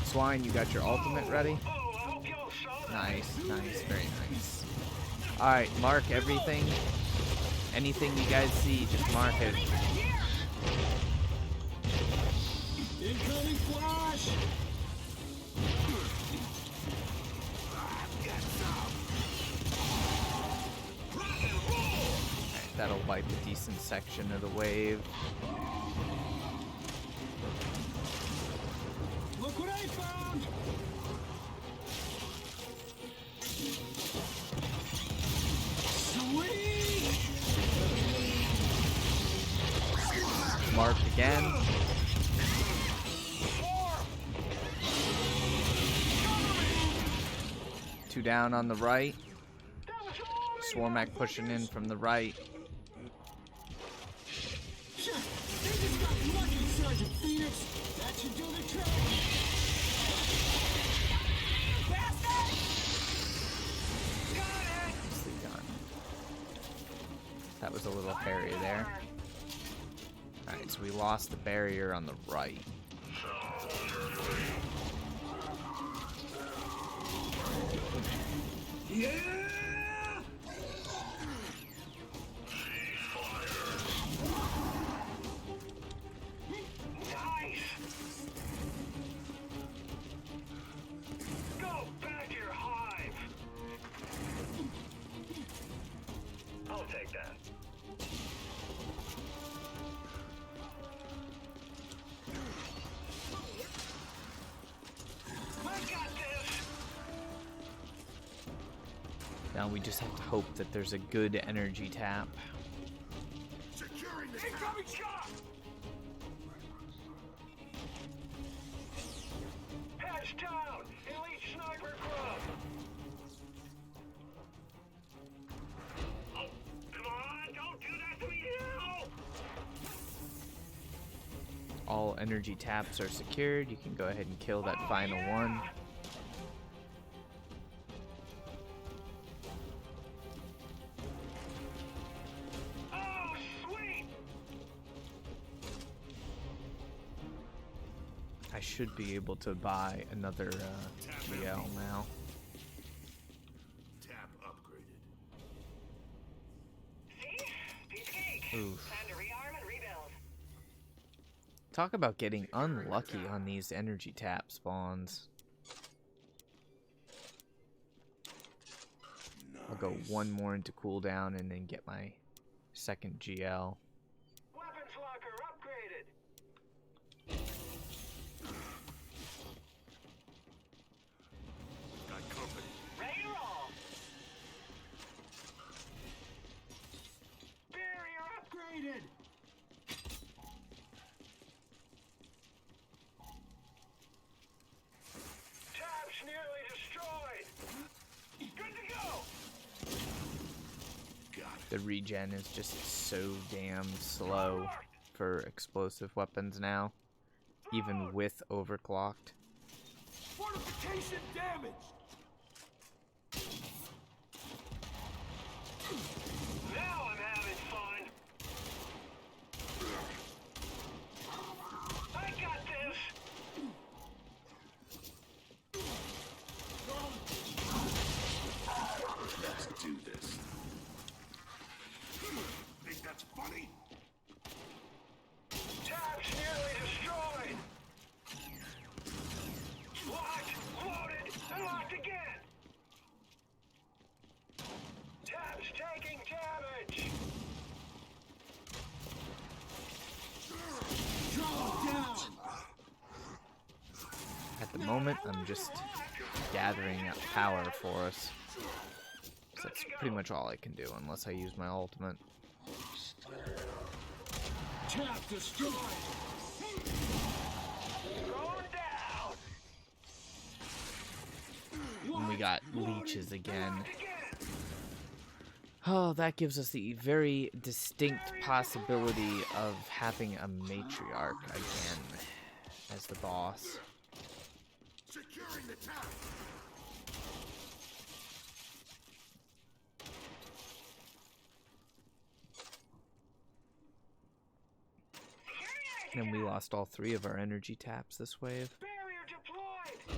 Swine, you got your ultimate ready? Oh, I hope y'all saw that. Nice, nice, very nice. Alright, mark everything. Anything you guys see, just mark it. Incoming flash! Alright, that'll wipe a decent section of the wave. Look what I found! Sweet! Marked again. Two down on the right. Swarmak pushing in from the right. Shit! They just got lucky, Sergeant Phoenix! That should do the trick! Nicely done. That was a little hairy there. Alright, so we lost the barrier on the right. Yeah! Nice! Go back to your hive! I'll take that. I got this! Now we just have to hope that there's a good energy tap. Securing the incoming shot! Patch down! Elite sniper club! Oh, come on! Don't do that to me now! All energy taps are secured. You can go ahead and kill that final one. Oh, sweet! I should be able to buy another GL now. Tap upgraded. See? Piece of cake. Oof. Time to rearm and rebuild. Talk about getting unlucky on these energy tap spawns. I'll go one more into cooldown and then get my second GL. Weapons locker upgraded. Got company. Ready to roll. Barrier upgraded. Tabs nearly destroyed. Good to go. Got it. The regen is just so damn slow for explosive weapons now, even with overclocked. Fortification damaged. Now I'm having fun. I got this. Let's do this. Think that's funny? Tabs nearly destroyed. Locked, loaded, and locked again. Tabs taking damage. Drop down. At the moment, I'm just gathering up power for us. So that's pretty much all I can do unless I use my ultimate. Tap destroyed. Going down. And we got leeches again. Locked again. Oh, that gives us the very distinct possibility of having a matriarch again as the boss. Securing the tap. And we lost all 3 of our energy taps this wave. Barrier deployed.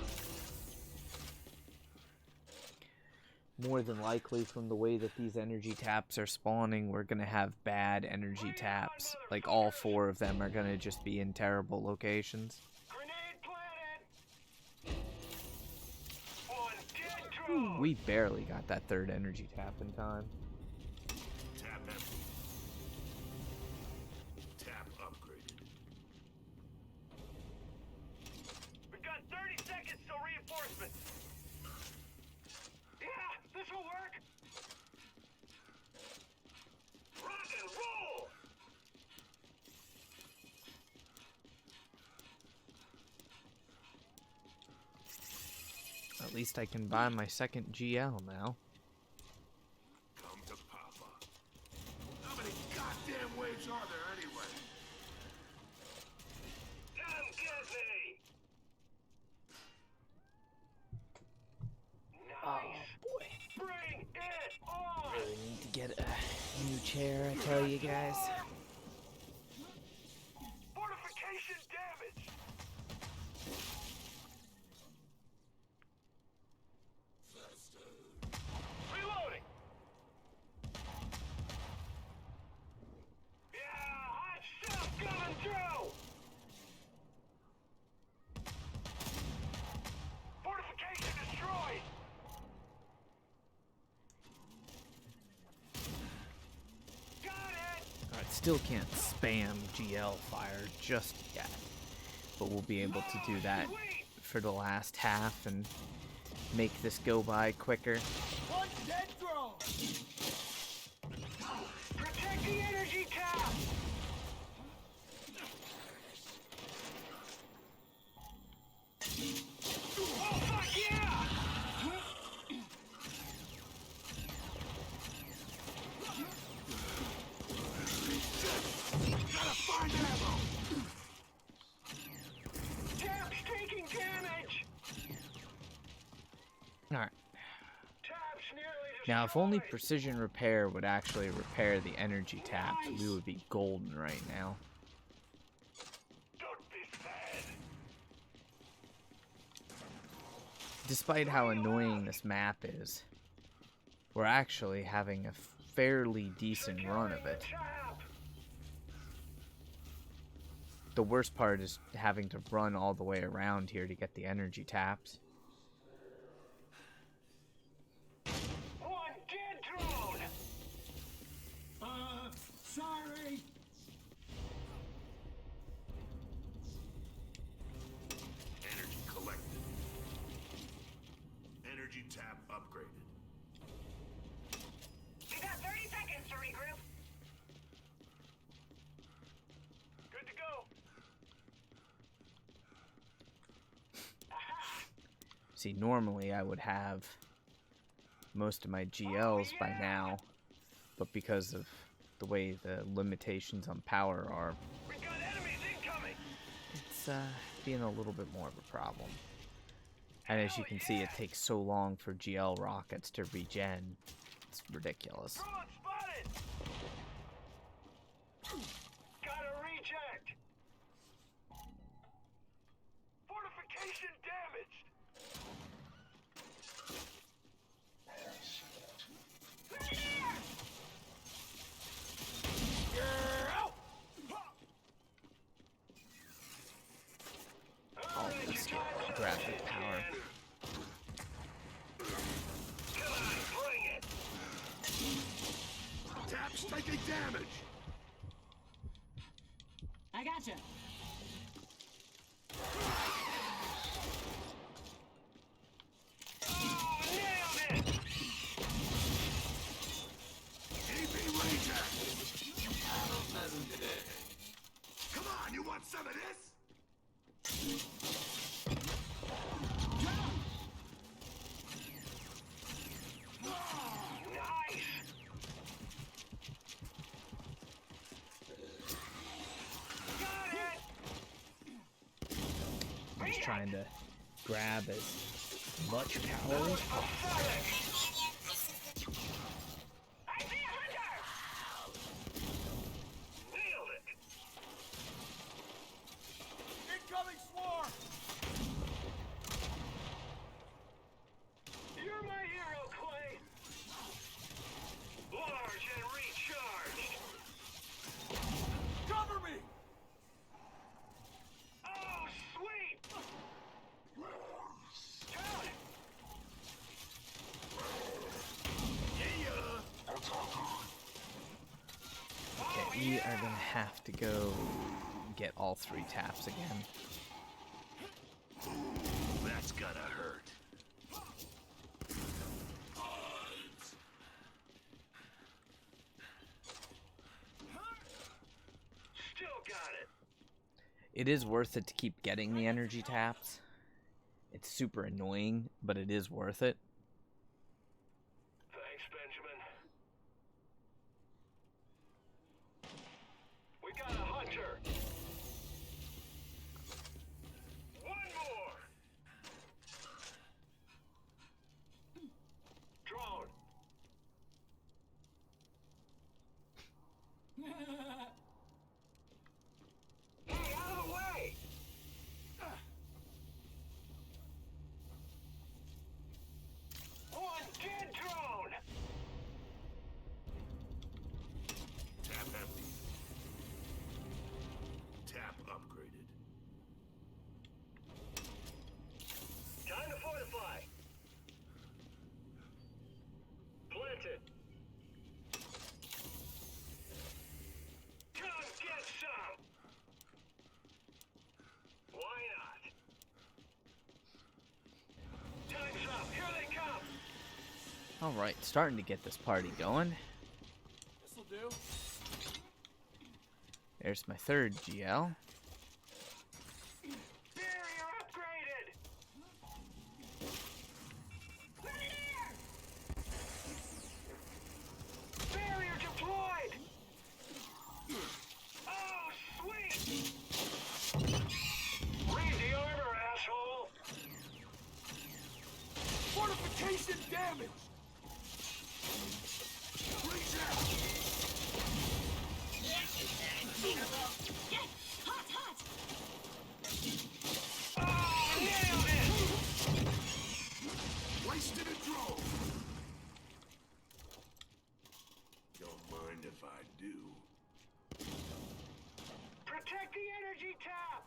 More than likely, from the way that these energy taps are spawning, we're gonna have bad energy taps. Like, all 4 of them are gonna just be in terrible locations. Grenade planted. On dead drone. We barely got that 3rd energy tap in time. Tap empty. Tap upgraded. We've got 30 seconds till reinforcements. Yeah, this will work. Rock and roll. At least I can buy my second GL now. Come to Papa. How many goddamn waves are there anyway? Come get me. Nice. Boy, Bring it on. really need to get a new chair, I tell you guys. Fortification damage. Still can't spam GL fire just yet, but we'll be able to do that for the last half and make this go by quicker. One dead drone. Protect the energy tap! Oh, fuck yeah! Gotta find ammo! Tap's taking damage! Alright. Tap's nearly Now, if only destroyed. precision repair would actually repair the energy taps, we would be golden right now. Don't be sad. Despite how annoying this map is, we're actually having a fairly decent run of it. Tap! The worst part is having to run all the way around here to get the energy taps. One dead drone! Sorry. Energy collected. Energy tap upgraded. You got 30 seconds to regroup. Good to go. See, normally I would have most of my GLs by now, but because of the way the limitations on power are, We got enemies incoming! it's being a little bit more of a problem. And as you can see, it takes so long for GL rockets to regen. It's ridiculous. Drone spotted! Got a reject! Fortification damaged! All this graphic power. Come on, bring it! Tap's taking damage. I gotcha. Oh, nailed it! EB Ranger. Come on, you want some of this? Nice! Got it! I'm just trying to grab as much power as possible. Pathetic! I see a hunter! Nailed it! Incoming swarm. You're my hero, Clay! Large and recharged! Cover me. Oh, sweet! Down! Okay, we are gonna have to go get all 3 taps again. That's gotta hurt. Still got it! It is worth it to keep getting the energy taps. It's super annoying, but it is worth it. Thanks, Benjamin. We got a hunter! One more! Drone! Hey, out of the way! Alright, starting to get this party going. This'll do. There's my third GL. Barrier upgraded! Barrier deployed! Oh, sweet! Read the armor, asshole! Fortification damage. Freeze out! Hot, hot! Oh, nailed it! Wasted a drone. Don't mind if I do. Protect the energy tap!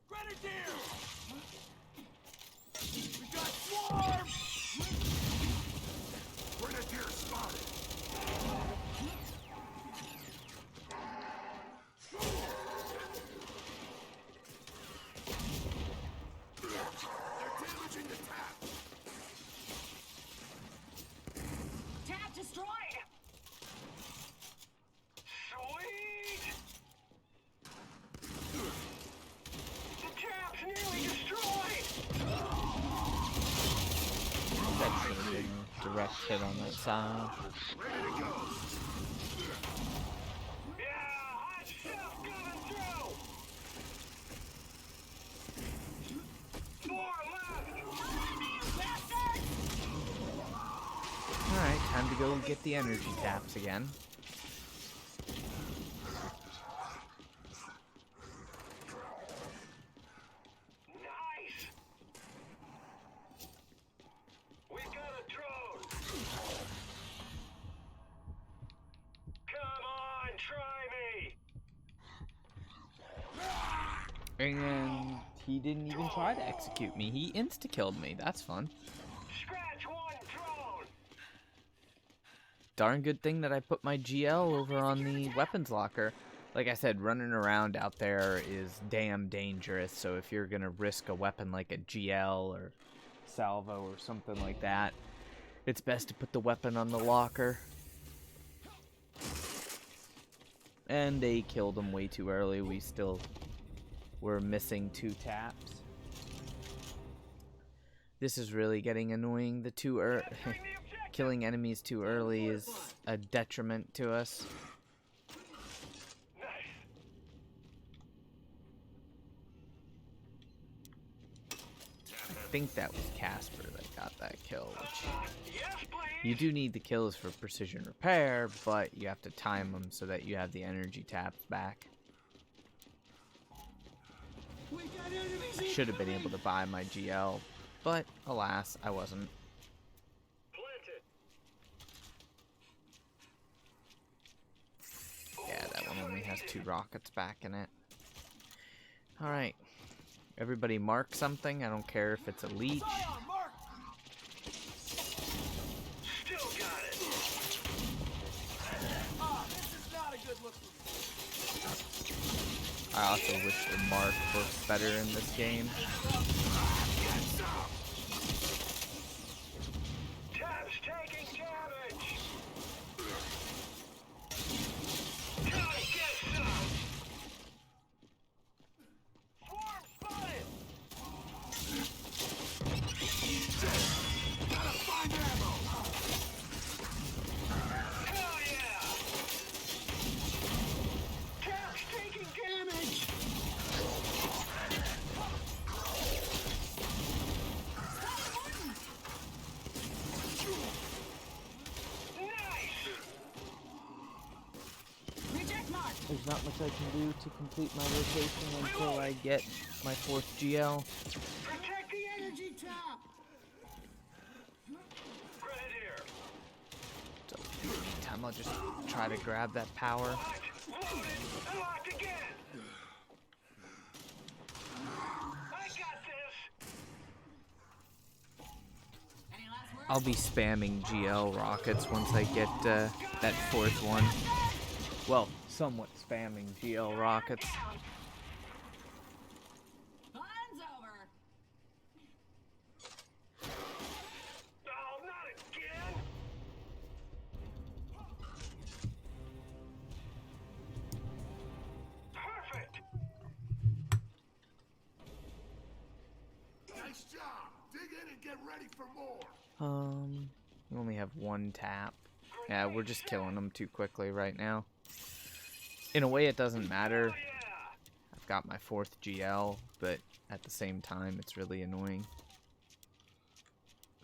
Grenadier. We got swarm. Grenadier spotted. They're damaging the tap. Tap destroyed! Sweet! The tap's nearly destroyed! That should have been a direct hit on that side. Ready to go. Yeah, hot stuff coming through! 4 left! Alright, time to go get the energy taps again. Nice! We got a drone! Come on, try me! And he didn't even try to execute me. He insta-killed me. That's fun. Scratch 1 drone! Darn good thing that I put my GL over on the weapons locker. Like I said, running around out there is damn dangerous, so if you're gonna risk a weapon like a GL or salvo or something like that, it's best to put the weapon on the locker. And they killed him way too early. We still were missing 2 taps. This is really getting annoying. The killing enemies too early is a detriment to us. Nice! I think that was Casper that got that kill, which Yes, please! you do need the kills for precision repair, but you have to time them so that you have the energy taps back. We got enemies I should have been able to buy my GL, but alas, I wasn't. Planted! Yeah, that one only has 2 rockets back in it. Alright. Everybody mark something. I don't care if it's a leech. Scion, mark. Still got it! Ah, this is not a good look for me. I also wish the mark works better in this game. Tap's taking damage! Gotta get some! Swarm spotted! Gotta find ammo. Hell yeah! Tap's taking damage! Nice! Reject mark! There's not much I can do to complete my rotation until I get my 4th GL. Protect the energy tap! Grenadier! So in the meantime, I'll just try to grab that power. Locked! Loaded! And locked again! I got this! Any last words? I'll be spamming GL rockets once I get that 4th one. Well, somewhat spamming GL rockets. Fun's over! Nice job. Dig in and get ready for more. We only have one tap. Yeah, we're just killing them too quickly right now. In a way, it doesn't matter. I've got my 4th GL, but at the same time, it's really annoying.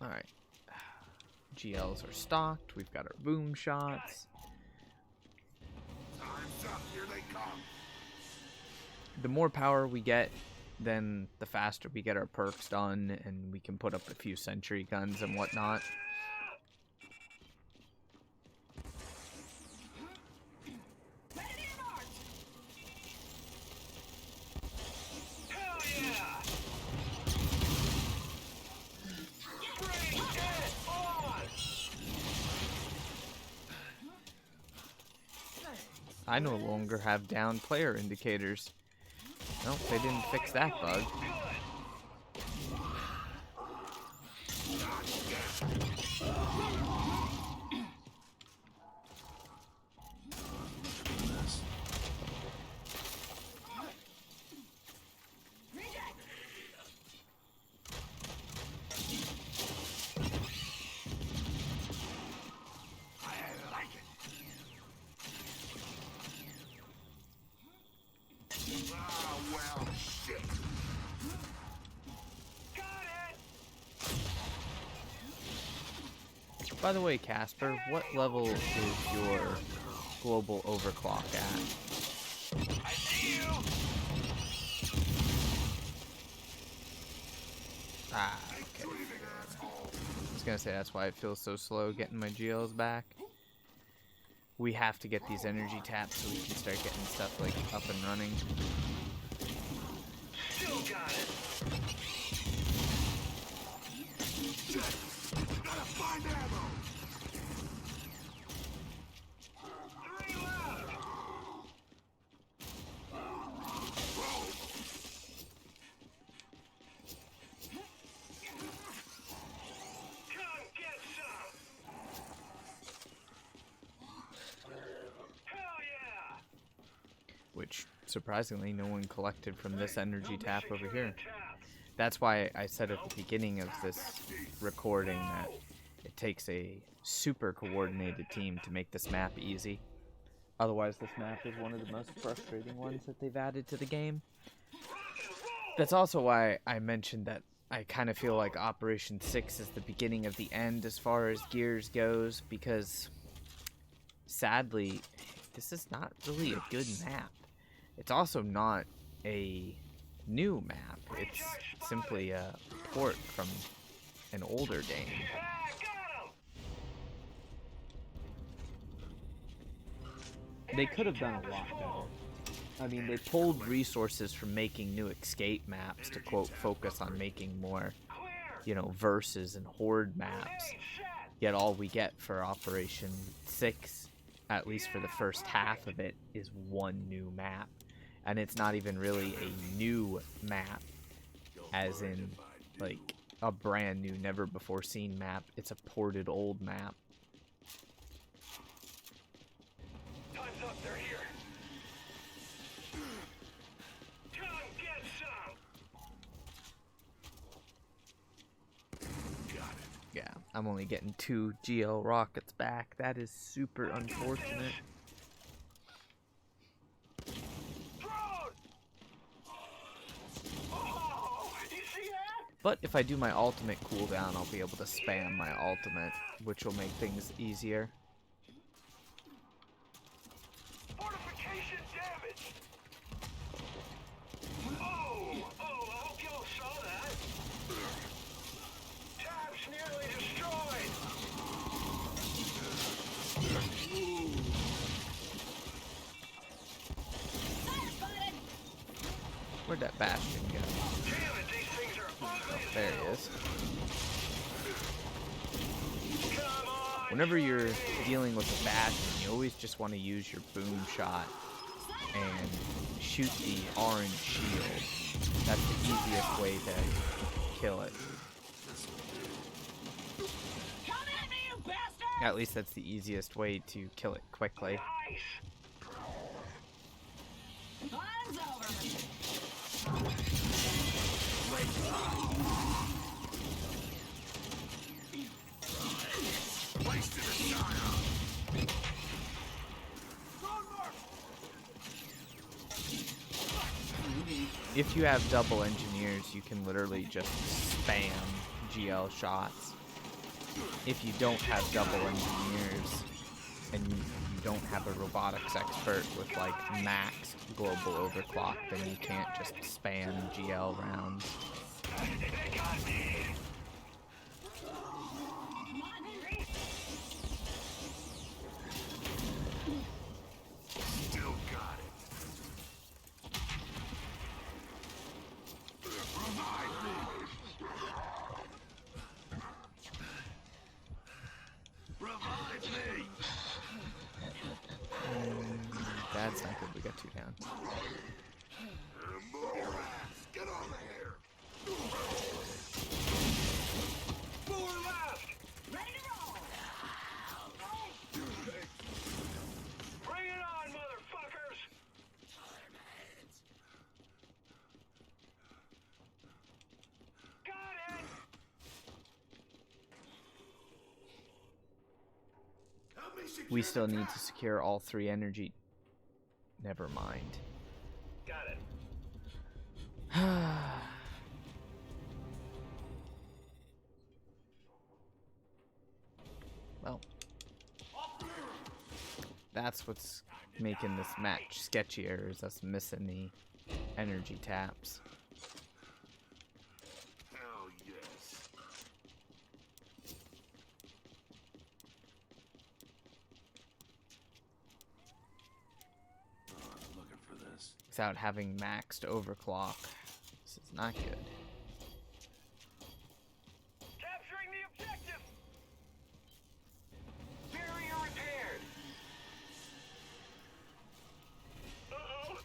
Alright. GLs are stocked. We've got our boom shots. Time's up. Here they come. The more power we get, then the faster we get our perks done, and we can put up a few sentry guns and whatnot. I no longer have down player indicators. Nope, they didn't fix that bug. Ah, well, shit. By the way, Casper, what level is your global overclock at? I see you. Ah, okay. I was gonna say that's why it feels so slow getting my GLs back. We have to get these energy taps so we can start getting stuff like up and running. Still got it. Gotta find ammo. 3 left. Come get some. Hell yeah. Which, surprisingly, no one collected from this energy tap over here. That's why I said at the beginning of this recording that it takes a super coordinated team to make this map easy. Otherwise, this map is one of the most frustrating ones that they've added to the game. That's also why I mentioned that I kind of feel like Operation 6 is the beginning of the end as far as Gears goes, because sadly, this is not really a good map. It's also not a new map. It's simply a port from an older game. Yeah, got him. They could have done a lot better. I mean, they pulled resources from making new escape maps to, quote, focus on making more, you know, versus and horde maps. Yet all we get for Operation 6, at least for the first half of it, is one new map. And it's not even really a new map, as in, like, a brand new, never before seen map. It's a ported old map. Time's up, they're here. Come get some. Got it. Yeah, I'm only getting 2 GL rockets back. That is super unfortunate. But if I do my ultimate cooldown, I'll be able to spam my ultimate, which will make things easier. Fortification damage. Oh, I hope y'all saw that. Tab's nearly destroyed. Where'd that Bastion go? Damn it, these things are ugly as There hell. he is. Come on. Whenever you're dealing with a Bastion, you always just want to use your boom shot and shoot the orange shield. That's the easiest way to kill it. Come at me, you bastard! At least that's the easiest way to kill it quickly. Ice. Time's over. Wasted a shot. If you have double engineers, you can literally just spam GL shots. If you don't have double engineers and you don't have a robotics expert with like maxed global overclock, then you can't just spam GL rounds. Still got it. Revive me. Revive me. That's not good. We got 2 down. Move your ass. Get over here. Four left. Ready to roll. Bring it on, motherfuckers. Got it. Help me secure We still the need tap. to secure all 3 energy. Never mind. Got it. Well, that's what's making this match sketchier, is us missing the energy taps. Hell yes. Looking for this. Without having maxed overclock. This is not good. Capturing the objective. Barrier repaired. Uh-oh.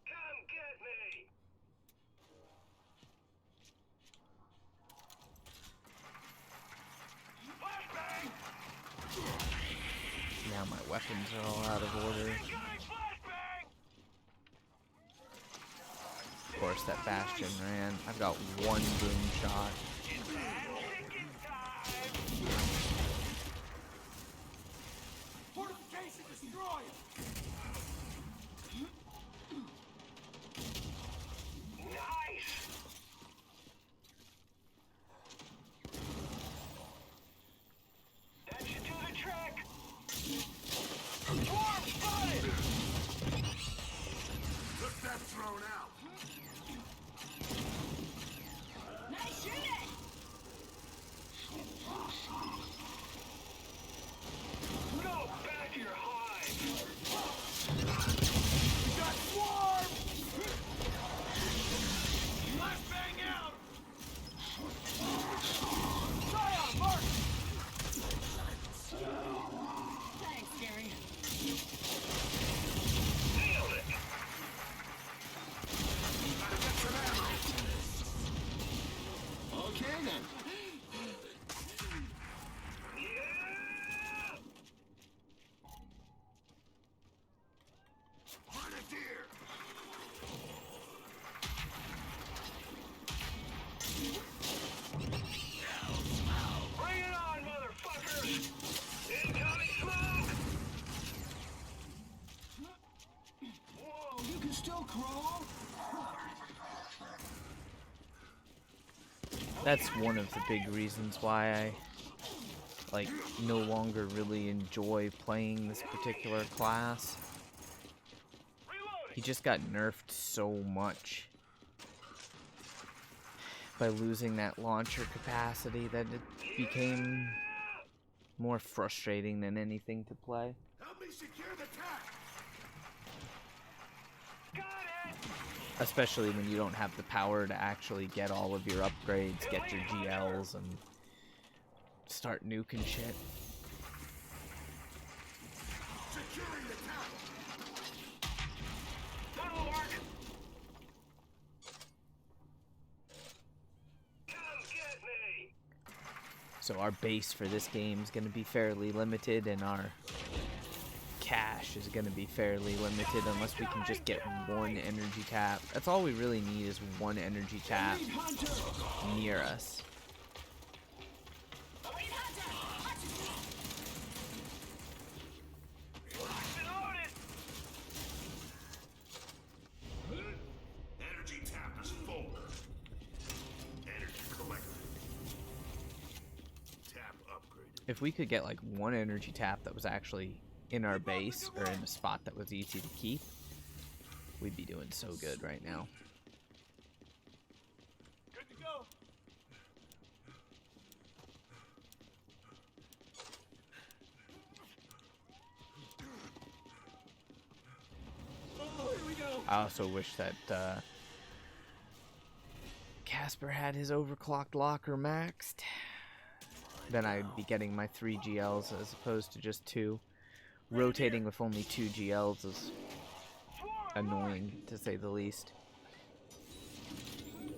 Come get me. Flashbang. Now my weapons are all out of order. Incoming flashbang. Of course, that Bastion ran. I've got 1 boom shot. Chicken time. Fortification destroyed! Nice. That should do the trick. Swarm spotted. Took that thrown out. Nice shooting. Go back to your hive. We got swarm! Flashbang out! Scion, mark! Thanks, Gary. Nailed it. Gotta get some ammo. Okay then. Yeah. Grenadier. Bring it on, motherfuckers. Incoming smoke. Whoa, you can still crawl? That's one of the big reasons why I like no longer really enjoy playing this particular class. Reloading. He just got nerfed so much by losing that launcher capacity that it became more frustrating than anything to play. Help me secure the tap. Got it. Especially when you don't have the power to actually get all of your upgrades, get your GLs, and start nuking shit. Securing the tap. Tunnel mark. Come get me. So our base for this game is going to be fairly limited, and our cash is going to be fairly limited unless we can just get one energy tap. That's all we really need is one energy tap near us. Energy tap is full. Energy collected. Tap upgraded. If we could get like one energy tap that was actually in our base or in a spot that was easy to keep, we'd be doing so good right now. Good to go. Oh, here we go. I also wish that Casper had his overclocked locker maxed. Then I'd be getting my 3 GLs as opposed to just 2. Rotating with only 2 GLs is annoying, to say the least.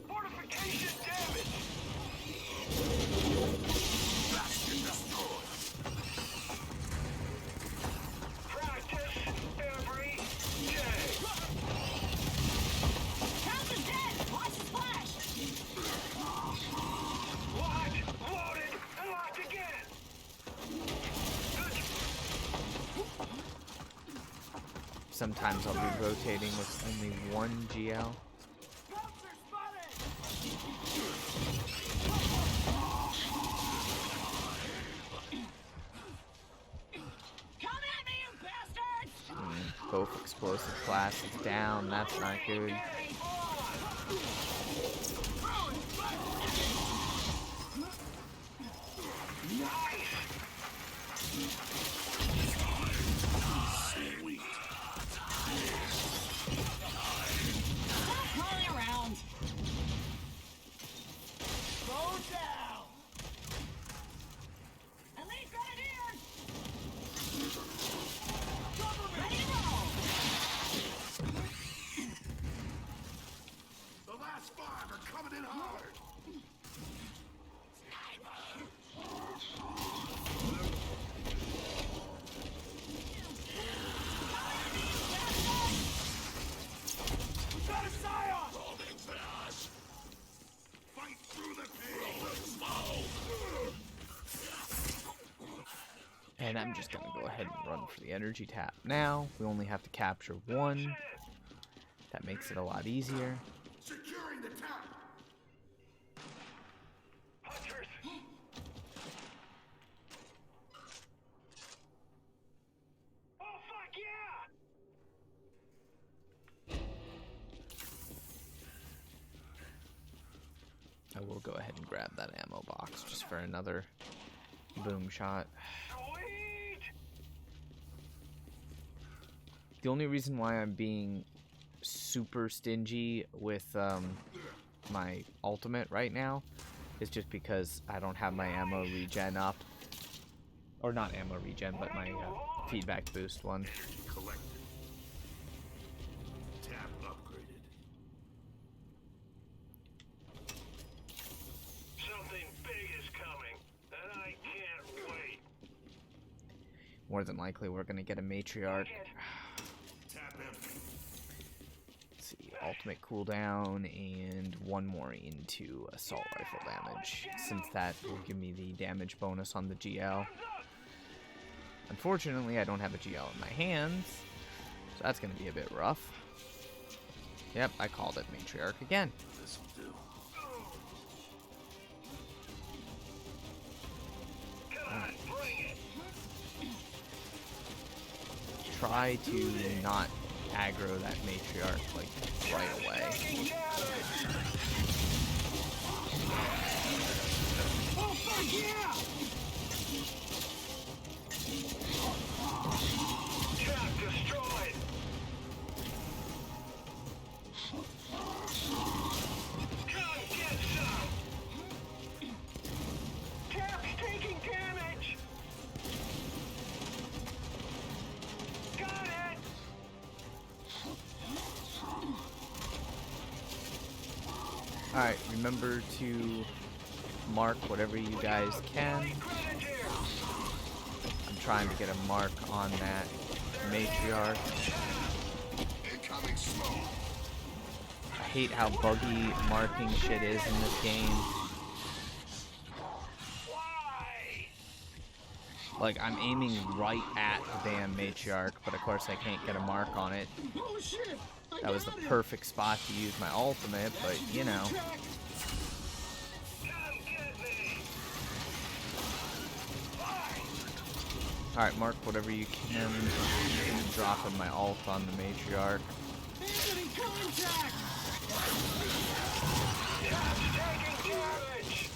Fortification damage! Practice every day! Counter's dead! Watch the splash! Locked, loaded, and locked again! Sometimes I'll be rotating with only 1 GL. Bouncer spotted. Come at me, you bastards! Both explosive classes down, that's not good. Stop crawling around! Go down. Elite Grenadier! Cover me. Ready to roll! The last 5 are coming in hard. Got a scion. Fight through the pig. And I'm just gonna go ahead and run for the energy tap now. We only have to capture 1. That makes it a lot easier. Securing the tap. Hunters! Oh, fuck yeah! I will go ahead and grab that ammo box just for another boom shot. Sweet! The only reason why I'm being super stingy with my ultimate right now is just because I don't have my ammo regen up. Or not ammo regen, but my feedback boost one. Collected. Tap upgraded. Something big is coming, and I can't wait. More than likely we're going to get a matriarch. Tap empty. Let's see, ultimate cooldown and 1 more into assault rifle damage, since that will give me the damage bonus on the GL. Unfortunately, I don't have a GL in my hands, so that's going to be a bit rough. Yep, I called it matriarch again. This'll do. Come on, bring it! Try to not aggro that matriarch like right away. Taking damage! Oh, fuck yeah. Trap destroyed! Come get some! Cap's taking damage! Got it! Alright, remember to mark whatever you guys can. Grenadier! I'm trying to get a mark on that Matriarch. Incoming smoke. I hate how buggy marking shit is in this game. Why? Like, I'm aiming right at the damn Matriarch, but of course I can't get a mark on it. Oh shit! That was the perfect spot to use my ultimate, but you know. Come get me. Alright, mark whatever you can. I'm dropping my ult on the Matriarch. Enemy contact! Taking damage.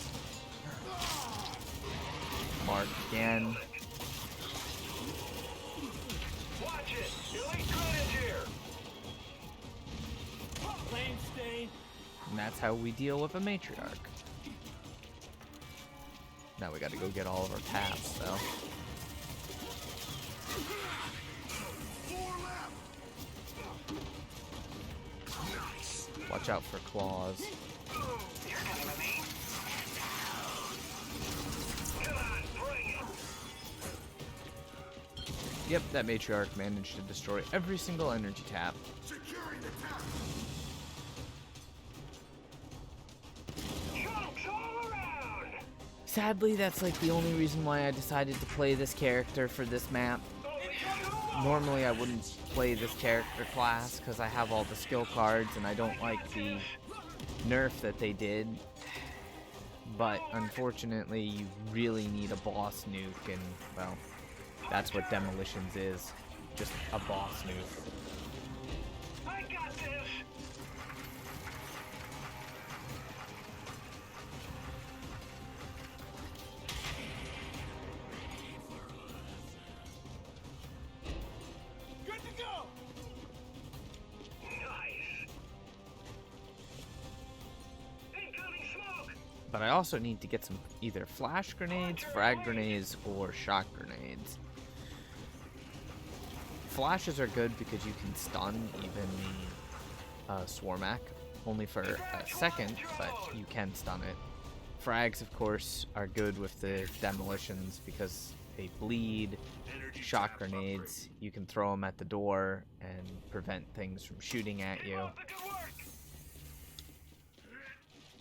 Mark again. Watch it. Elite Grenadier. Lane stain. And that's how we deal with a Matriarch. Now we gotta go get all of our taps, though. Watch out for claws. You're coming with me. Come on, bring it. Yep, that Matriarch managed to destroy every single energy tap. Securing the tower. Chunks all around. Sadly, that's like the only reason why I decided to play this character for this map. Normally I wouldn't play this character class because I have all the skill cards and I don't like the nerf that they did. But unfortunately you really need a boss nuke, and well, that's what Demolitions is. Just a boss nuke. I got this. Good to go. Nice. Incoming smoke. But I also need to get some either flash grenades, frag grenades, or shock grenades. Flashes are good because you can stun even Swarmak, only for a second, but you can stun it. Frags, of course, are good with the demolitions because they bleed. Shock grenades, you can throw them at the door and prevent things from shooting at you. Good work.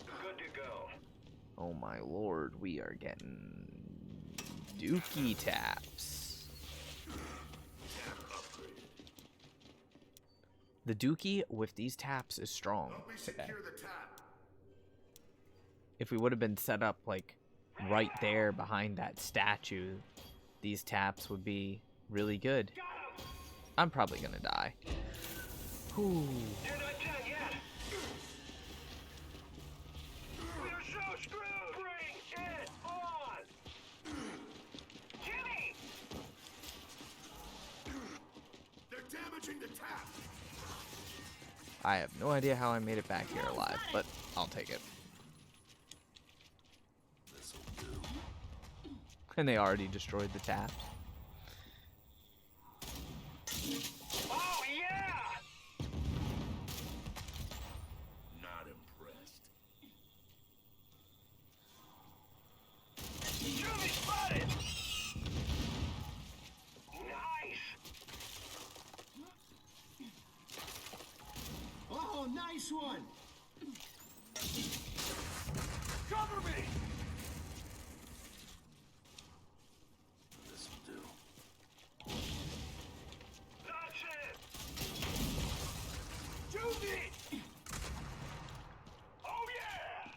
Good to go. Oh my lord, we are getting dookie taps. The dookie with these taps is strong Help me today. secure the tap. If we would have been set up like right there behind that statue, these taps would be really good. I'm probably gonna die. Whew. You're not done yet. We're so screwed. Bring it on. Jimmy. They're damaging the tap. I have no idea how I made it back here alive, but I'll take it. And they already destroyed the taps. Oh yeah. Not impressed. Jimmy spotted. Nice. Oh, nice one! Cover me. This'll do. That's it. Juvie. Oh yeah.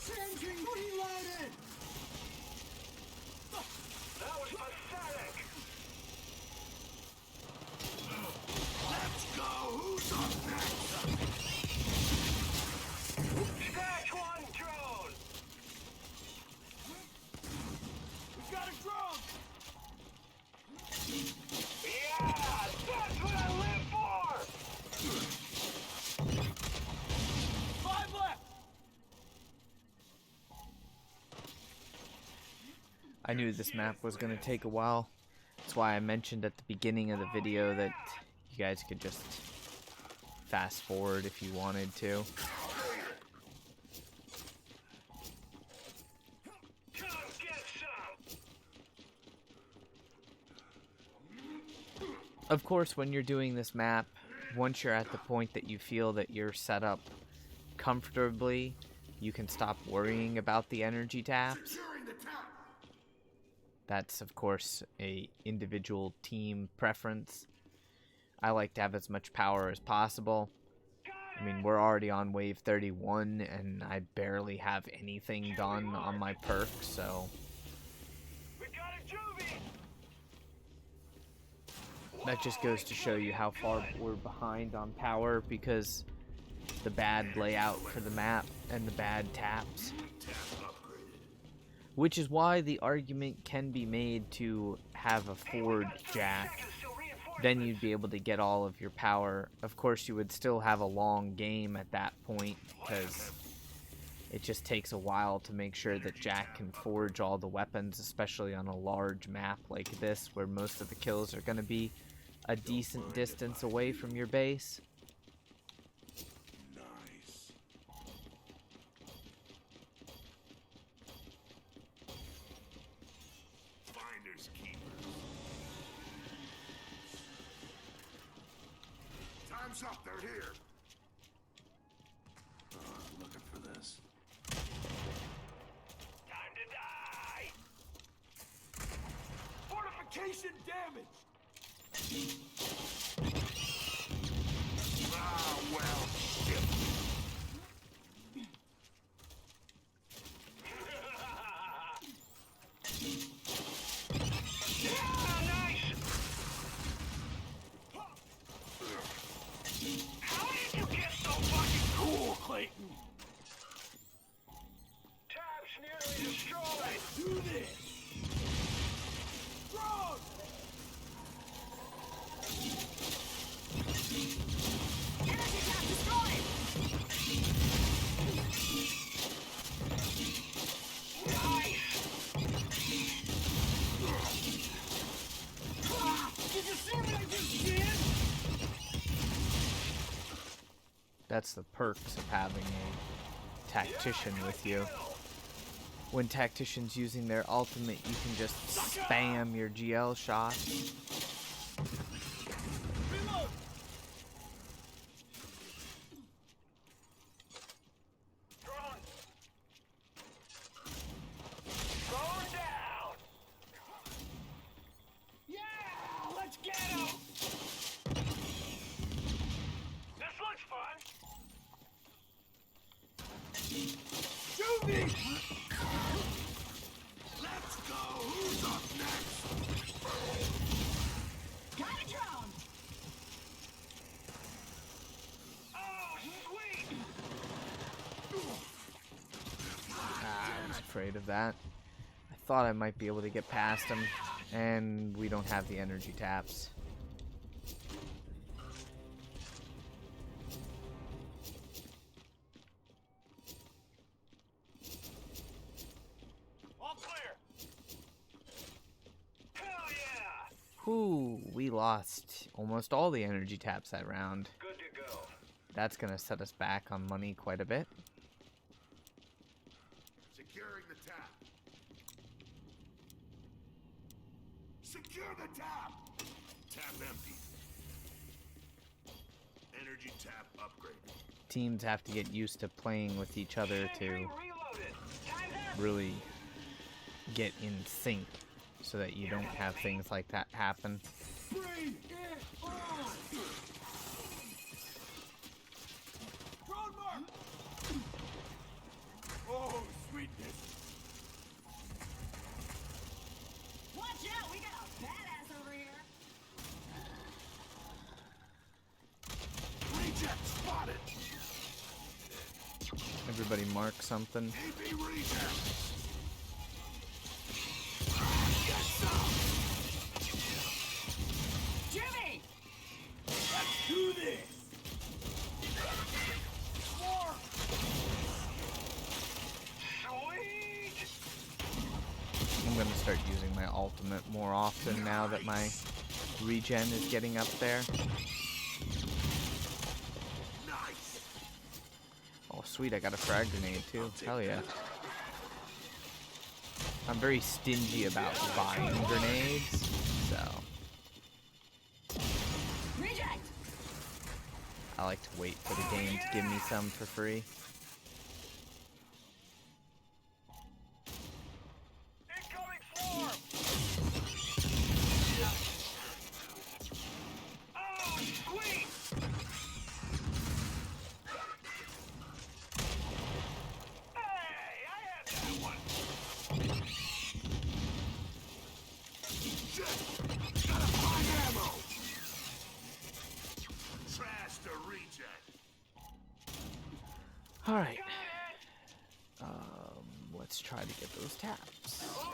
Changing reloaded! That was pathetic. Let's go. Who's up next? Scratch one drone. We got a drone. Yeah, that's what I live for. 5 left. I knew this map was going to take a while. That's why I mentioned at the beginning of the video that you guys could just fast forward if you wanted to. Of course, when you're doing this map, once you're at the point that you feel that you're set up comfortably, you can stop worrying about the energy taps. Securing the tap. That's, of course, a individual team preference. I like to have as much power as possible. I mean, we're already on wave 31, and I barely have anything done on my perk, so We got a juvie! that just goes to show you how far we're behind on power because the bad layout for the map and the bad taps. Tap upgraded. Which is why the argument can be made to have a forward jack. Then you'd be able to get all of your power. Of course, you would still have a long game at that point because it just takes a while to make sure that Jack can forge all the weapons, especially on a large map like this where most of the kills are going to be a decent distance away from your base. Nice. Finders keepers. Time's up. They're here. Looking for this. Time to die! Fortification damage! Ah, well, shit. How did you get so fucking cool, Clayton? Tab's nearly destroyed! Do this! Drone! Energy tap destroyed! Nice! Did you see what I just did? That's the perks of having a tactician with you. When tactician's using their ultimate, you can just spam your GL shots. Reload! Drone! Drone down! Yeah! Let's get him! This looks fun! Juvie! Let's go. Who's up next? Got a drone! Oh, sweet! I was afraid of that. I thought I might be able to get past him, and we don't have the energy taps. All clear! Hell yeah! Whew, we lost almost all the energy taps that round. Good to go. That's gonna set us back on money quite a bit. Securing the tap. Secure the tap. Tap empty. Energy tap upgraded. Teams have to get used to playing with each other to Reloaded. Time's up. really get in sync so that you don't have things like that happen. Bring it on! Drone mark! Oh, sweetness! Watch out, we got a badass over here! Reject spotted. Everybody mark something. AB reject. Jimmy! Let's do this! More! Sweet! I'm gonna start using my ultimate more often now that my regen is getting up there. Nice. Oh sweet, I got a frag grenade too. Hell yeah. I'm very stingy about buying grenades, so I like to wait for the game to give me some for free. Incoming swarm! Oh, sweet! Hey, I had that one. Gotta find ammo! Trash the reject! Alright. Let's try to get those taps. Only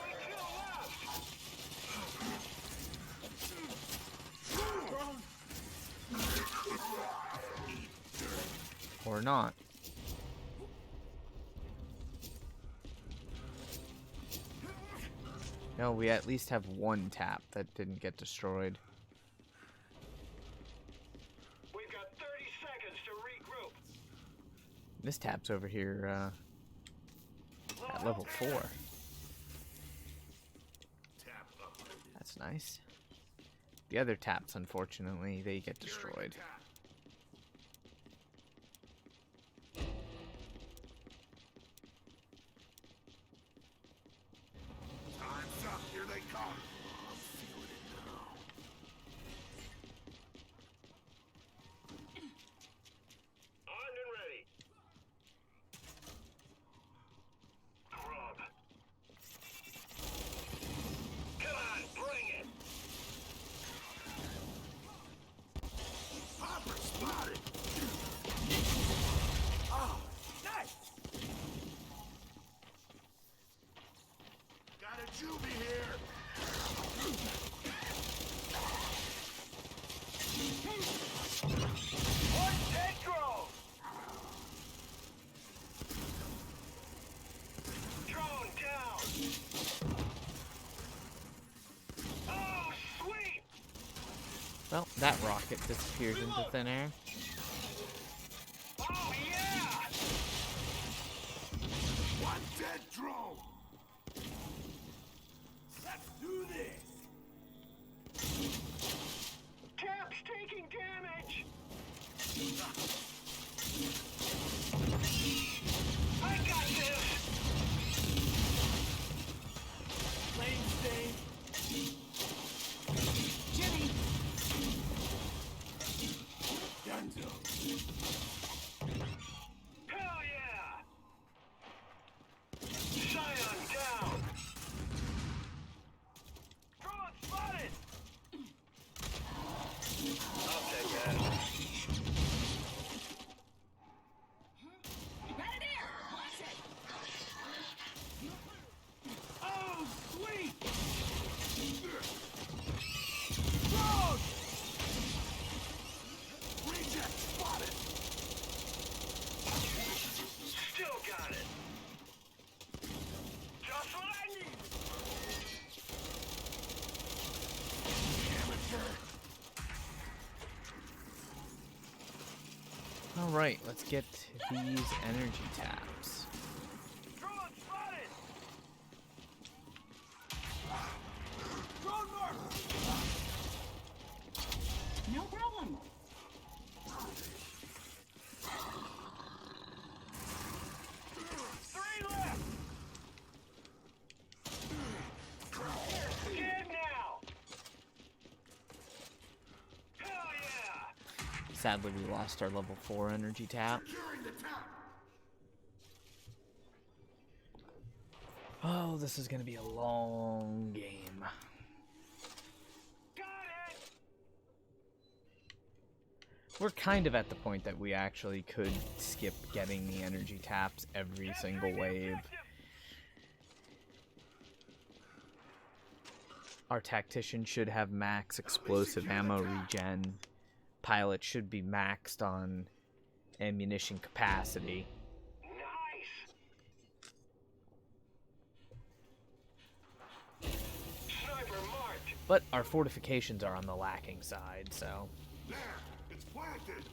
two left. Or not. No, we at least have one tap that didn't get destroyed. We've got 30 seconds to regroup. This tap's over here at level 4. Tap upgraded. That's nice. The other taps, unfortunately, they get destroyed. Tap. Time's up, here they come. I'm feeling it now. Armed and ready. Grub. Come on, bring it. Hopper spotted! Oh, nice! Got a juvie here! One dead drone. Drone down. Oh, sweet. Well, that rocket disappears into thin air. Oh, yeah. One dead drone! Let's do this! Tap's taking damage. I got this. Lane stay! Jimmy! Gunzo! Hell yeah. Scion down. Drone spotted. I'll take that. Grenadier! Watch it! Oh, sweet. Drone! Reject spotted! Still got it. Just what I need. Amateur! Alright, let's get these energy taps. Drone spotted. Drone mark! No problem. Three left. Dead now. Hell yeah. Sadly, we lost our level 4 energy tap. Securing the tap! Oh, this is going to be a long game. Got it. We're kind of at the point that we actually could skip getting the energy taps every single wave. Our tactician should have max explosive ammo regen. Pilot should be maxed on ammunition capacity. Nice. Sniper marked. But our fortifications are on the lacking side, so There! It's planted!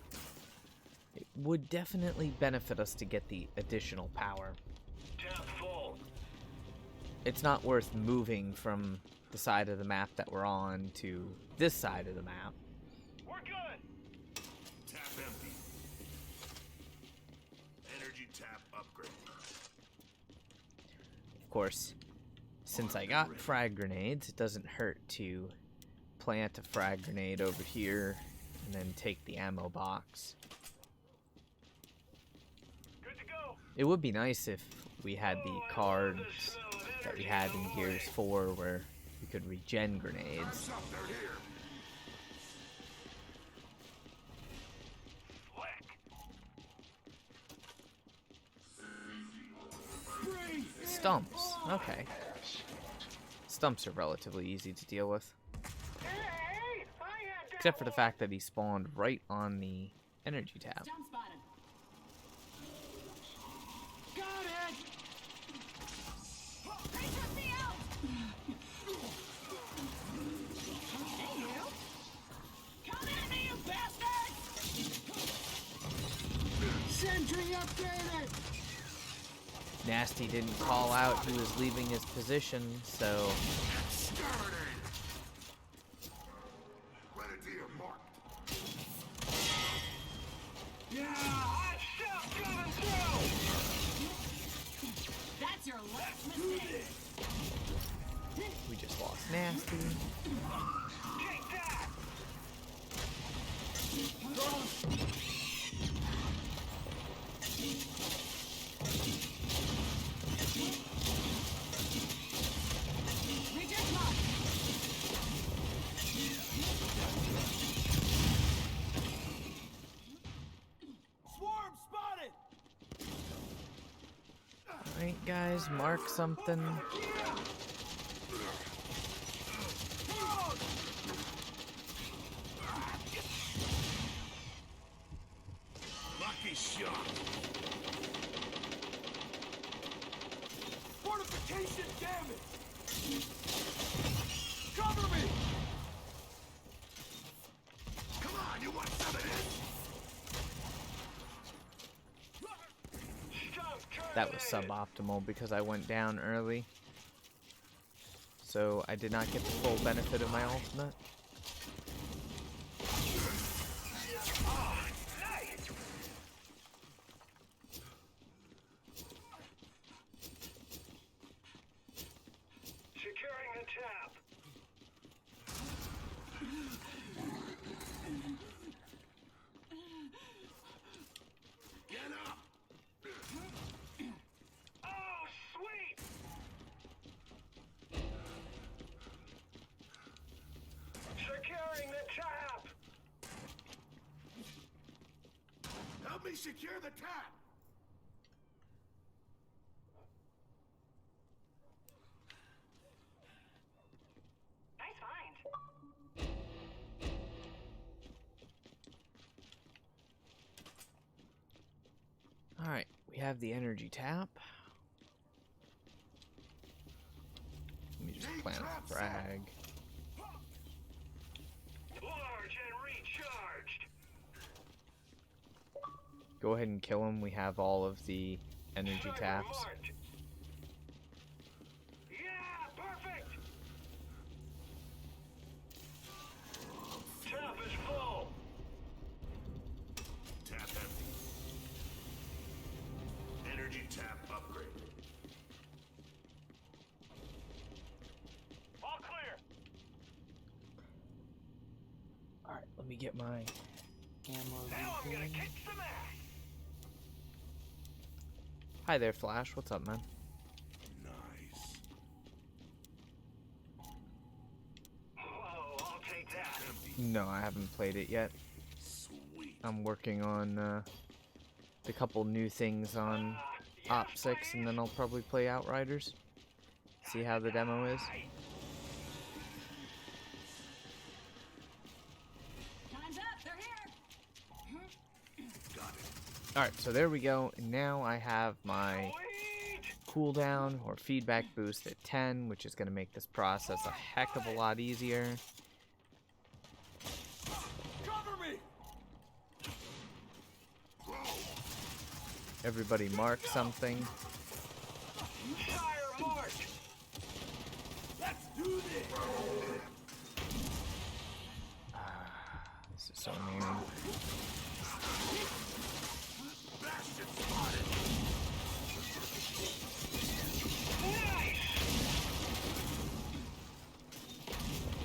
it would definitely benefit us to get the additional power. Tap full. It's not worth moving from the side of the map that we're on to this side of the map. We're good. Tap empty. tap upgrade. Of course, since I got frag grenades, it doesn't hurt to plant a frag grenade over here and then take the ammo box. Good to go. It would be nice if we had the cards that we had in Gears 4 where we could regen grenades. Time's up, they're here. Stumps. Okay. Stumps are relatively easy to deal with. Except for the fact that he spawned right on the energy tab. Jump spotted. Got it! Hey, you! Come at me, you bastard! Sentry updated! Nasty didn't call out he was leaving his position, so Exterminate! Grenadier marked. Hot shot coming through. That's your last mistake. we just lost Nasty. Take that. Reject mark. Swarm spotted! Alright, guys, mark something. Lucky shot. Fortification damage! Cover me! Come on, you want some of this? That was suboptimal because I went down early. So I did not get the full benefit of my ultimate. Securing the tap. Get up! Oh, sweet. Securing the tap. Help me secure the tap! Nice find. Alright, we have the energy tap. Let me just plant a frag. Large and recharged. Go ahead and kill him. We have all of the energy Sniper taps. marked. Yeah, perfect. Tap is full. Tap empty. Energy tap upgrade. All clear. Alright, let me get my ammo. Now I'm gonna kick some ass. Hi there, Flash. What's up, man? Nice. Whoa, I'll take that. Empty. No, I haven't played it yet. Sweet. I'm working on the couple new things on Op 6, and then I'll probably play Outriders. See how the demo is. Time's up. They're here. Got it. Alright, so there we go. And now I have my Sweet. cooldown or feedback boost at 10, which is going to make this process a heck of a lot easier. Cover me! Everybody mark something. Fire marked. Let's do this! This is so annoying. Bastion spotted.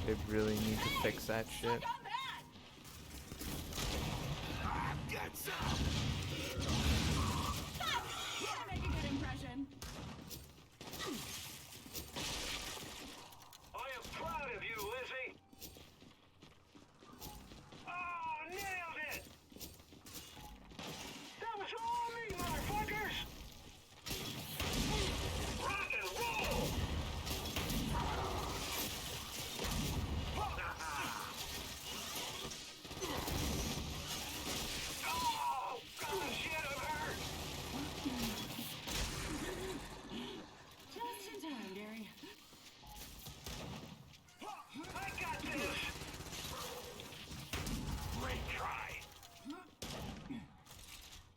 They really need to fix that shit. Suck on that! Get some! You make a good impression. I am proud of you, Lizzie. Oh, nailed it! That was all me, motherfuckers! Rock and roll! Oh, God, shit, I'm hurt! Just in time, Gary. I got this! Great try!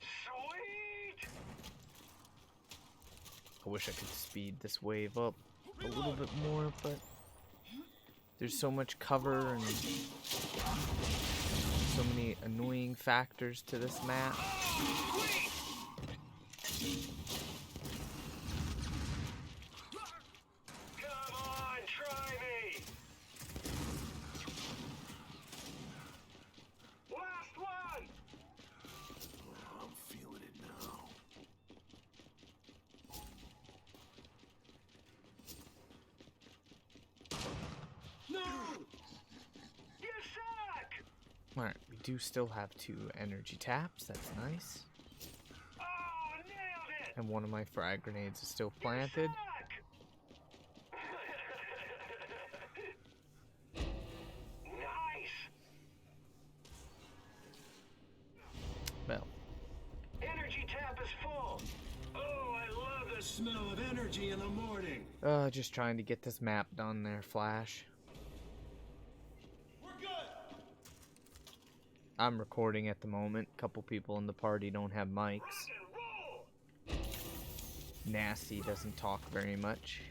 Sweet! I wish I could speed this wave up a little bit more, but there's so much cover and so many annoying factors to this map. Come on, try me! Last one! I'm feeling it now. No! You suck! Alright, we do still have 2 energy taps, that's nice. Oh, nailed it! And one of my frag grenades is still You planted. suck! Nice! Well, Energy tap is full! Oh, I love The this! smell of energy in the morning. just trying to get this map done there, Flash. We're good. I'm recording at the moment. A couple people in the party don't have mics. Rock and roll! Nasty doesn't talk very much.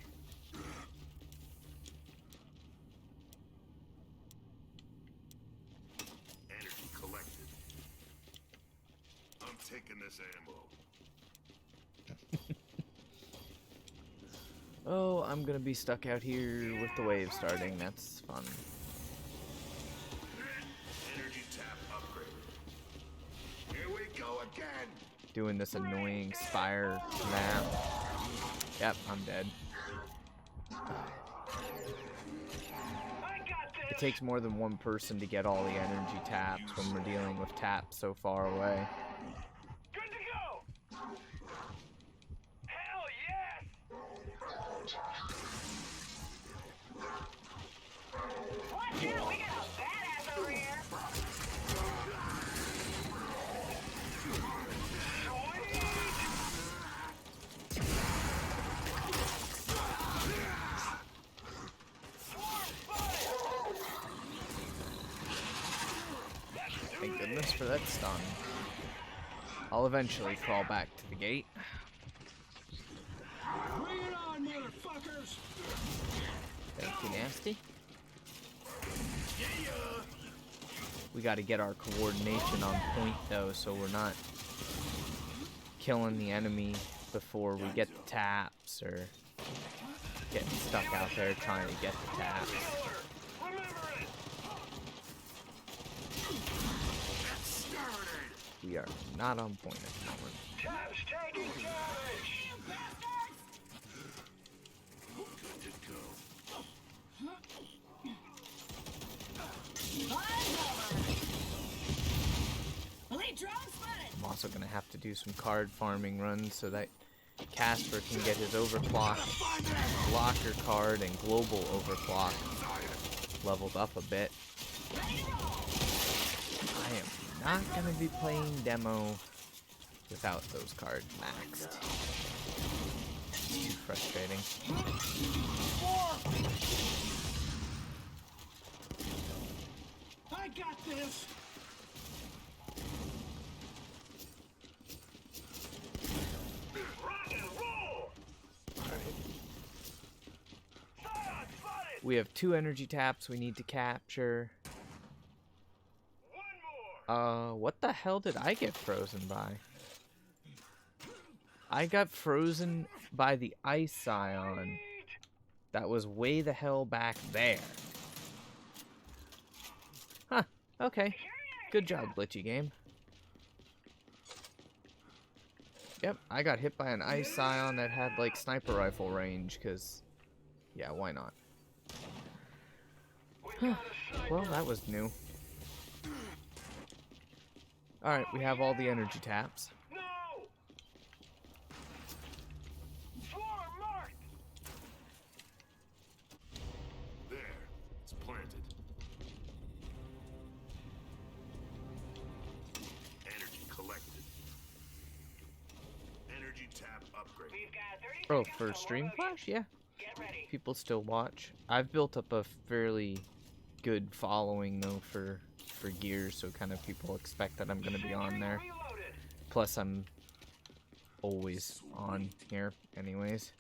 Energy collected. I'm taking this ammo. Oh, I'm gonna be stuck out here with the wave starting. That's fun. Energy tap upgraded. Here we go again. Doing this annoying Speyer map. Yep, I'm dead. I got It this! takes more than one person to get all the energy taps when we're dealing with taps so far away. Good to go! Hell yes! Watch out, we got a badass over here! Thank goodness for that stun. I'll eventually crawl back to the gate. Bring it on, motherfuckers! Thank you, Nasty. We gotta get our coordination on point though, so we're not killing the enemy before we get the taps or getting stuck out there trying to get the taps. Remember it! We are not on point at the moment. Tap's taking damage! You bastards! Good to go. Fire's over! Elite drone spotted! I'm also gonna have to do some card farming runs so that Casper can get his overclock blocker card and global overclock leveled up a bit. Ready to roll! I am not gonna be playing demo without those cards maxed. It's too frustrating. I got this! Rock and roll! Scion spotted! We have 2 energy taps we need to capture. One more! What the hell did I get frozen by? I got frozen by the ice scion. That was way the hell back there. Okay. Good job, glitchy game. Yep, I got hit by an ice scion that had like sniper rifle range, cause yeah, why not? Huh. Well, that was new. Alright, we have all the energy taps. No! Swarm marked! There. It's planted. Energy collected. Energy tap upgrade. We've got 30 Oh, seconds for till stream one flash? Yeah. Get ready. People still watch. I've built up a fairly good following though for Gears, so kind of people expect that I'm gonna be on there. Reloaded. Plus I'm always on here anyways.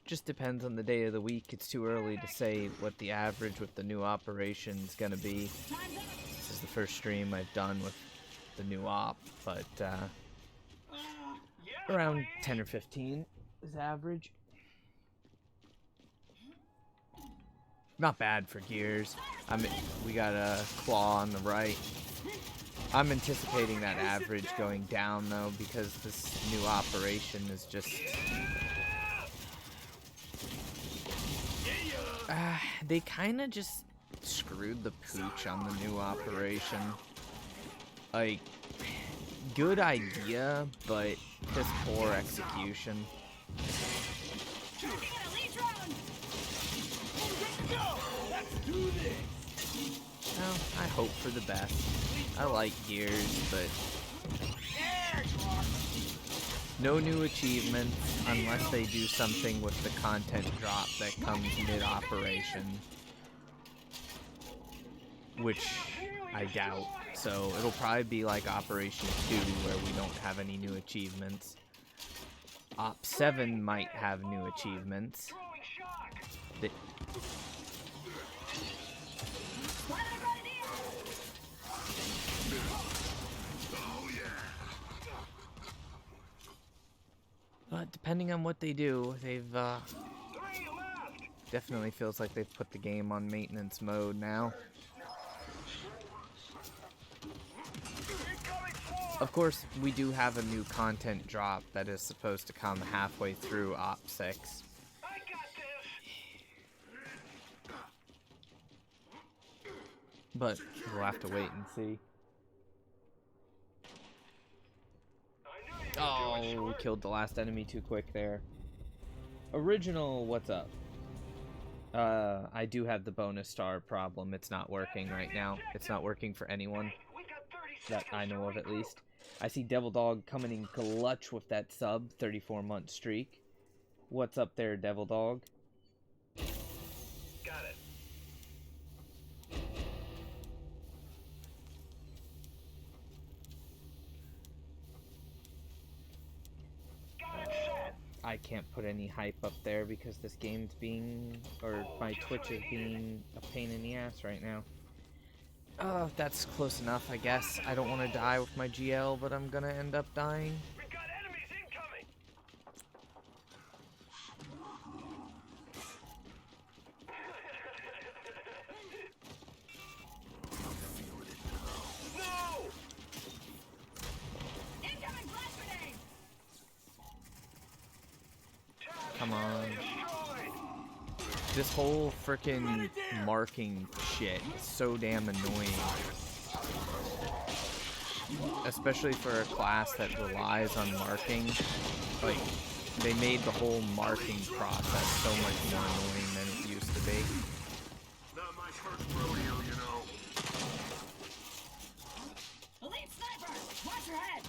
Just depends on the day of the week. It's too early to say what the average with the new operation's gonna be. This is the first stream I've done with the new op, but around 10 or 15 is average. Not bad for Gears. We got a claw on the right. I'm anticipating that average going down though, because this new operation is just they kind of just screwed the pooch on the new operation. Like, good idea, but just poor execution. Well, I hope for the best. I like Gears, but no new achievements unless they do something with the content drop that comes mid-operation, which I doubt. So it'll probably be like Operation 2, where we don't have any new achievements. Op 7 might have new achievements. That but depending on what they do, they've definitely feels like they've put the game on maintenance mode now. Of course, we do have a new content drop that is supposed to come halfway through Op 6. I got this. But we'll have to wait and see. Oh, we killed the last enemy too quick there. Original, what's up? I do have the bonus star problem. It's not working right now. It's not working for anyone that I know of, at least. I see Devil Dog coming in clutch with that sub 34-month streak. What's up there, Devil Dog? Got it. I can't put any hype up there because this game's being, or my Twitch is being a pain in the ass right now. That's close enough, I guess. I don't want to die with my GL, but I'm gonna end up dying. We've got enemies incoming. No! Incoming blast grenade! Come on. This whole frickin' marking shit is so damn annoying. Especially for a class that relies on marking. Like, they made the whole marking process so much more annoying than it used to be. Not my first rodeo, you know. Elite sniper! Watch your head!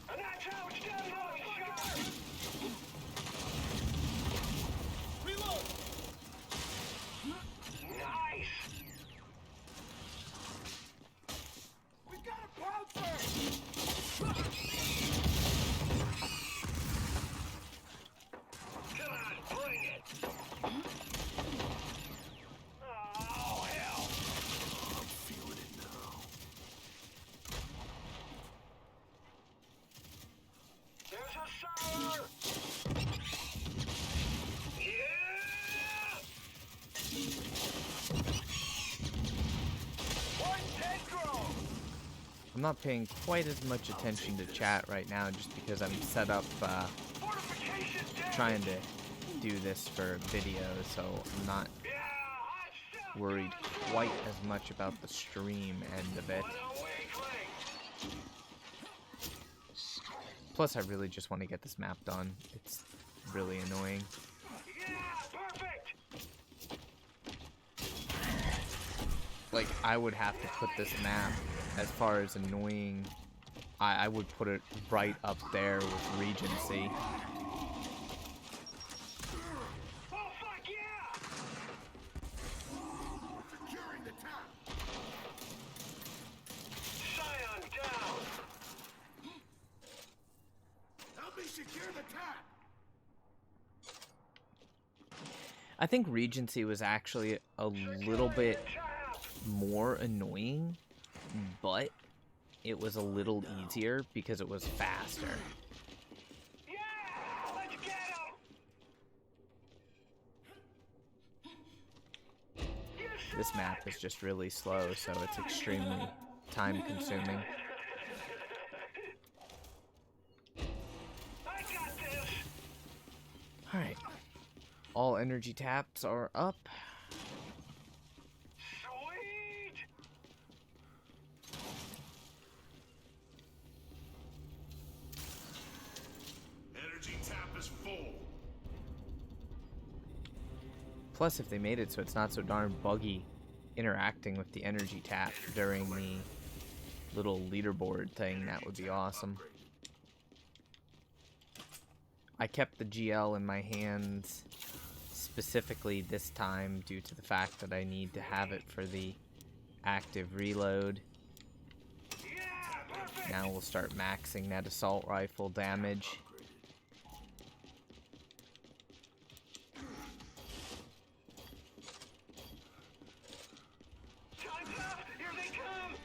I'm not touched down low, shot. Reload! Nice. We got a pouncer! Come on, bring it. Oh, hell. I'm feeling it now. There's a sour. Yeah! I'm not paying quite as much attention to chat right now just because I'm set up trying to do this for video, so I'm not worried quite as much about the stream end of it. Plus, I really just want to get this map done. It's really annoying. Like, I would have to put this map, as far as annoying, I would put it right up there with Regency. Securing the top. Scion down. Help me secure the top. I think Regency was actually a little bit more annoying, but it was a little easier because it was faster. Yeah, let's get him. This map is just really slow, so it's extremely time consuming. I got this. Alright. All energy taps are up. Sweet. Energy tap is full. Plus, if they made it so it's not so darn buggy interacting with the energy tap during the little leaderboard thing, that would be awesome. I kept the GL in my hands specifically this time due to the fact that I need to have it for the active reload. Now we'll start maxing that assault rifle damage. Time's up. Here they come.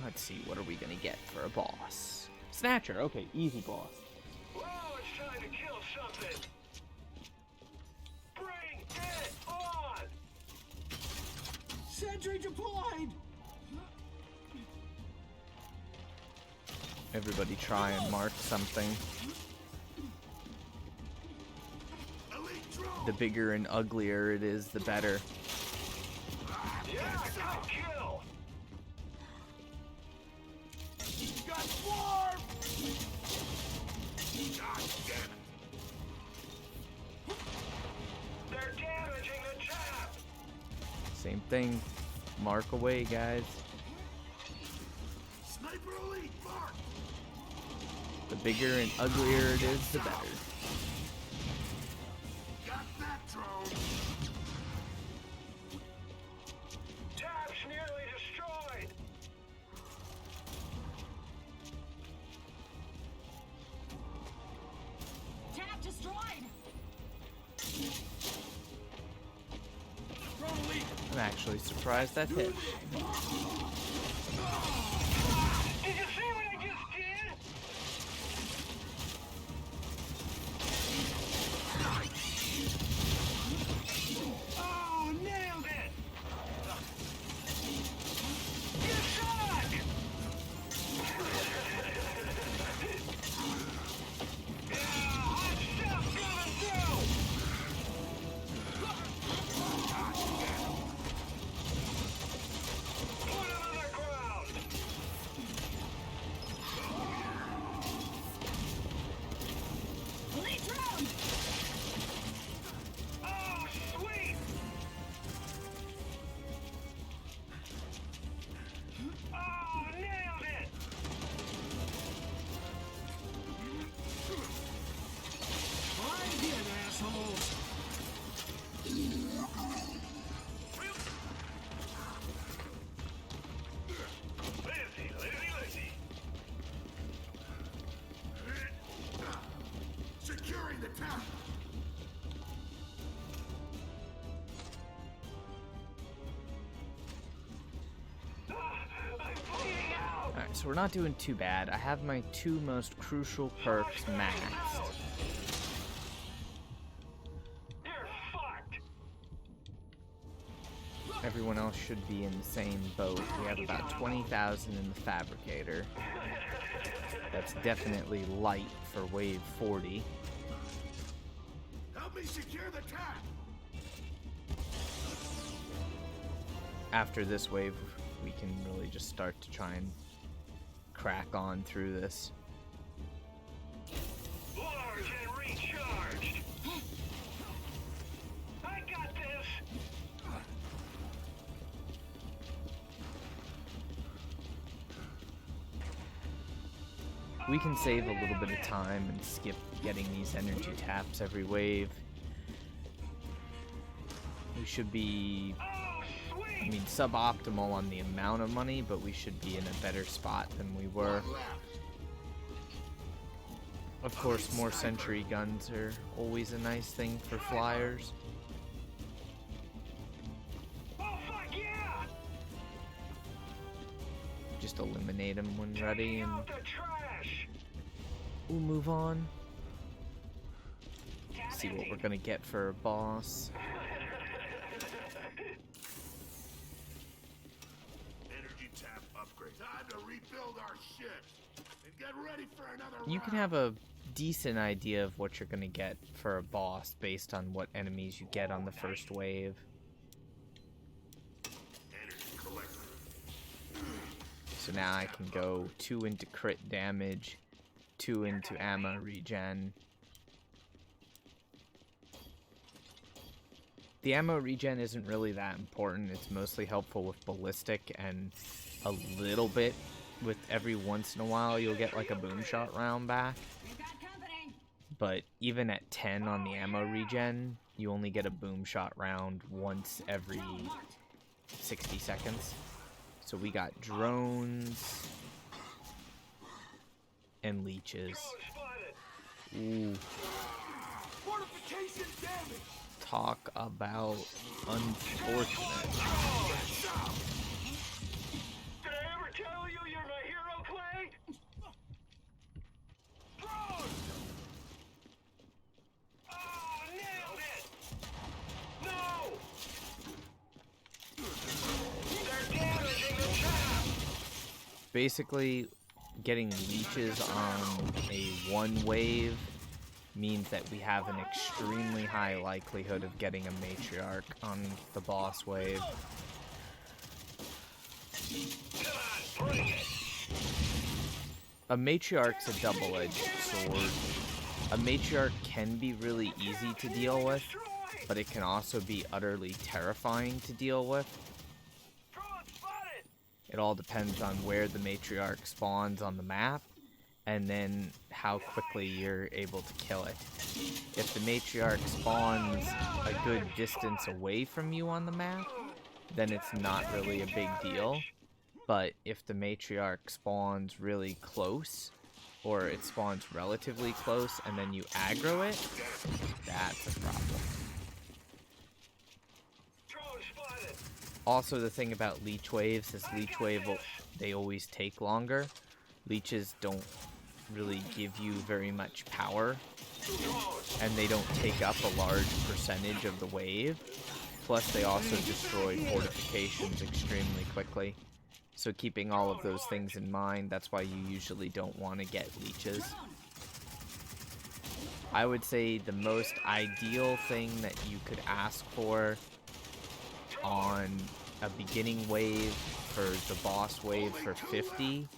Let's see, what are we gonna get for a boss? Snatcher, okay, easy boss. Whoa, it's time to kill something. Bring it on. Sentry deployed! Everybody try and mark something. Elite drone. The bigger and uglier it is, the better. Yeah, good kill. Got swarm! God damn it. They're damaging the tap. Same thing. Mark away, guys. Sniper elite mark. The bigger and uglier it is, the better. Got that drone. Tap's nearly destroyed. Tap destroyed. I'm actually surprised that hit. Did you see what I just did? Oh, nailed it! You suck! Yeah, hot stuff coming through! Put him on the ground! Elite drone. Oh, sweet! Oh, nailed it! Try again, assholes! Lizzy, Lizzy, Lizzy. Securing the town. I'm bleeding out. Alright, so we're not doing too bad. I have my two most crucial perks maxed. You're fucked. I everyone else should be in the same boat. We have about 20,000 in the fabricator. That's definitely light for wave 40. Help me secure the tap. After this wave, we can really just start to try and crack on through this. Large and recharged. I got this. We can save a little bit of time and skip getting these energy taps every wave. We should be, I mean, suboptimal on the amount of money, but we should be in a better spot than we were. Of course, more sentry guns are always a nice thing for flyers. Oh fuck yeah! Just eliminate them when ready and Out the trash. we'll move on. See what we're gonna get for a boss. Energy tap upgrade. Time to rebuild our ships and get ready for another You can have a decent idea of what you're gonna get for a boss based on what enemies you get on the first wave. energy collector. So now I can go 2 into crit damage, 2 into ammo regen. The ammo regen isn't really that important. It's mostly helpful with ballistic and a little bit with every once in a while you'll get like a boom shot round back. We've got company. But even at 10 on the ammo regen, you only get a boom shot round once every 60 seconds. So we got drones and leeches. Ooh, Fortification damage. talk about unfortunate. Did I ever tell you you're my hero, Clay? Oh, nailed it! No! They're damaging the trap! Basically, getting leeches on a 1 wave means that we have an extremely high likelihood of getting a matriarch on the boss wave. Come on, bring it! A matriarch's a double-edged sword. A matriarch can be really easy to deal with, but it can also be utterly terrifying to deal with. Drone spotted! It all depends on where the matriarch spawns on the map, and then how quickly you're able to kill it. If the matriarch spawns a good distance away from you on the map, then it's not really a big deal. But if the matriarch spawns really close, or it spawns relatively close and then you aggro it, that's a problem. Drone spotted! Also, the thing about leech waves is leech wave, they always take longer. Leeches don't really give you very much power, and they don't take up a large percentage of the wave. Plus, they also destroy fortifications extremely quickly. So keeping all of those things in mind, that's why you usually don't want to get leeches. I would say the most ideal thing that you could ask for on a beginning wave for the boss wave for 50,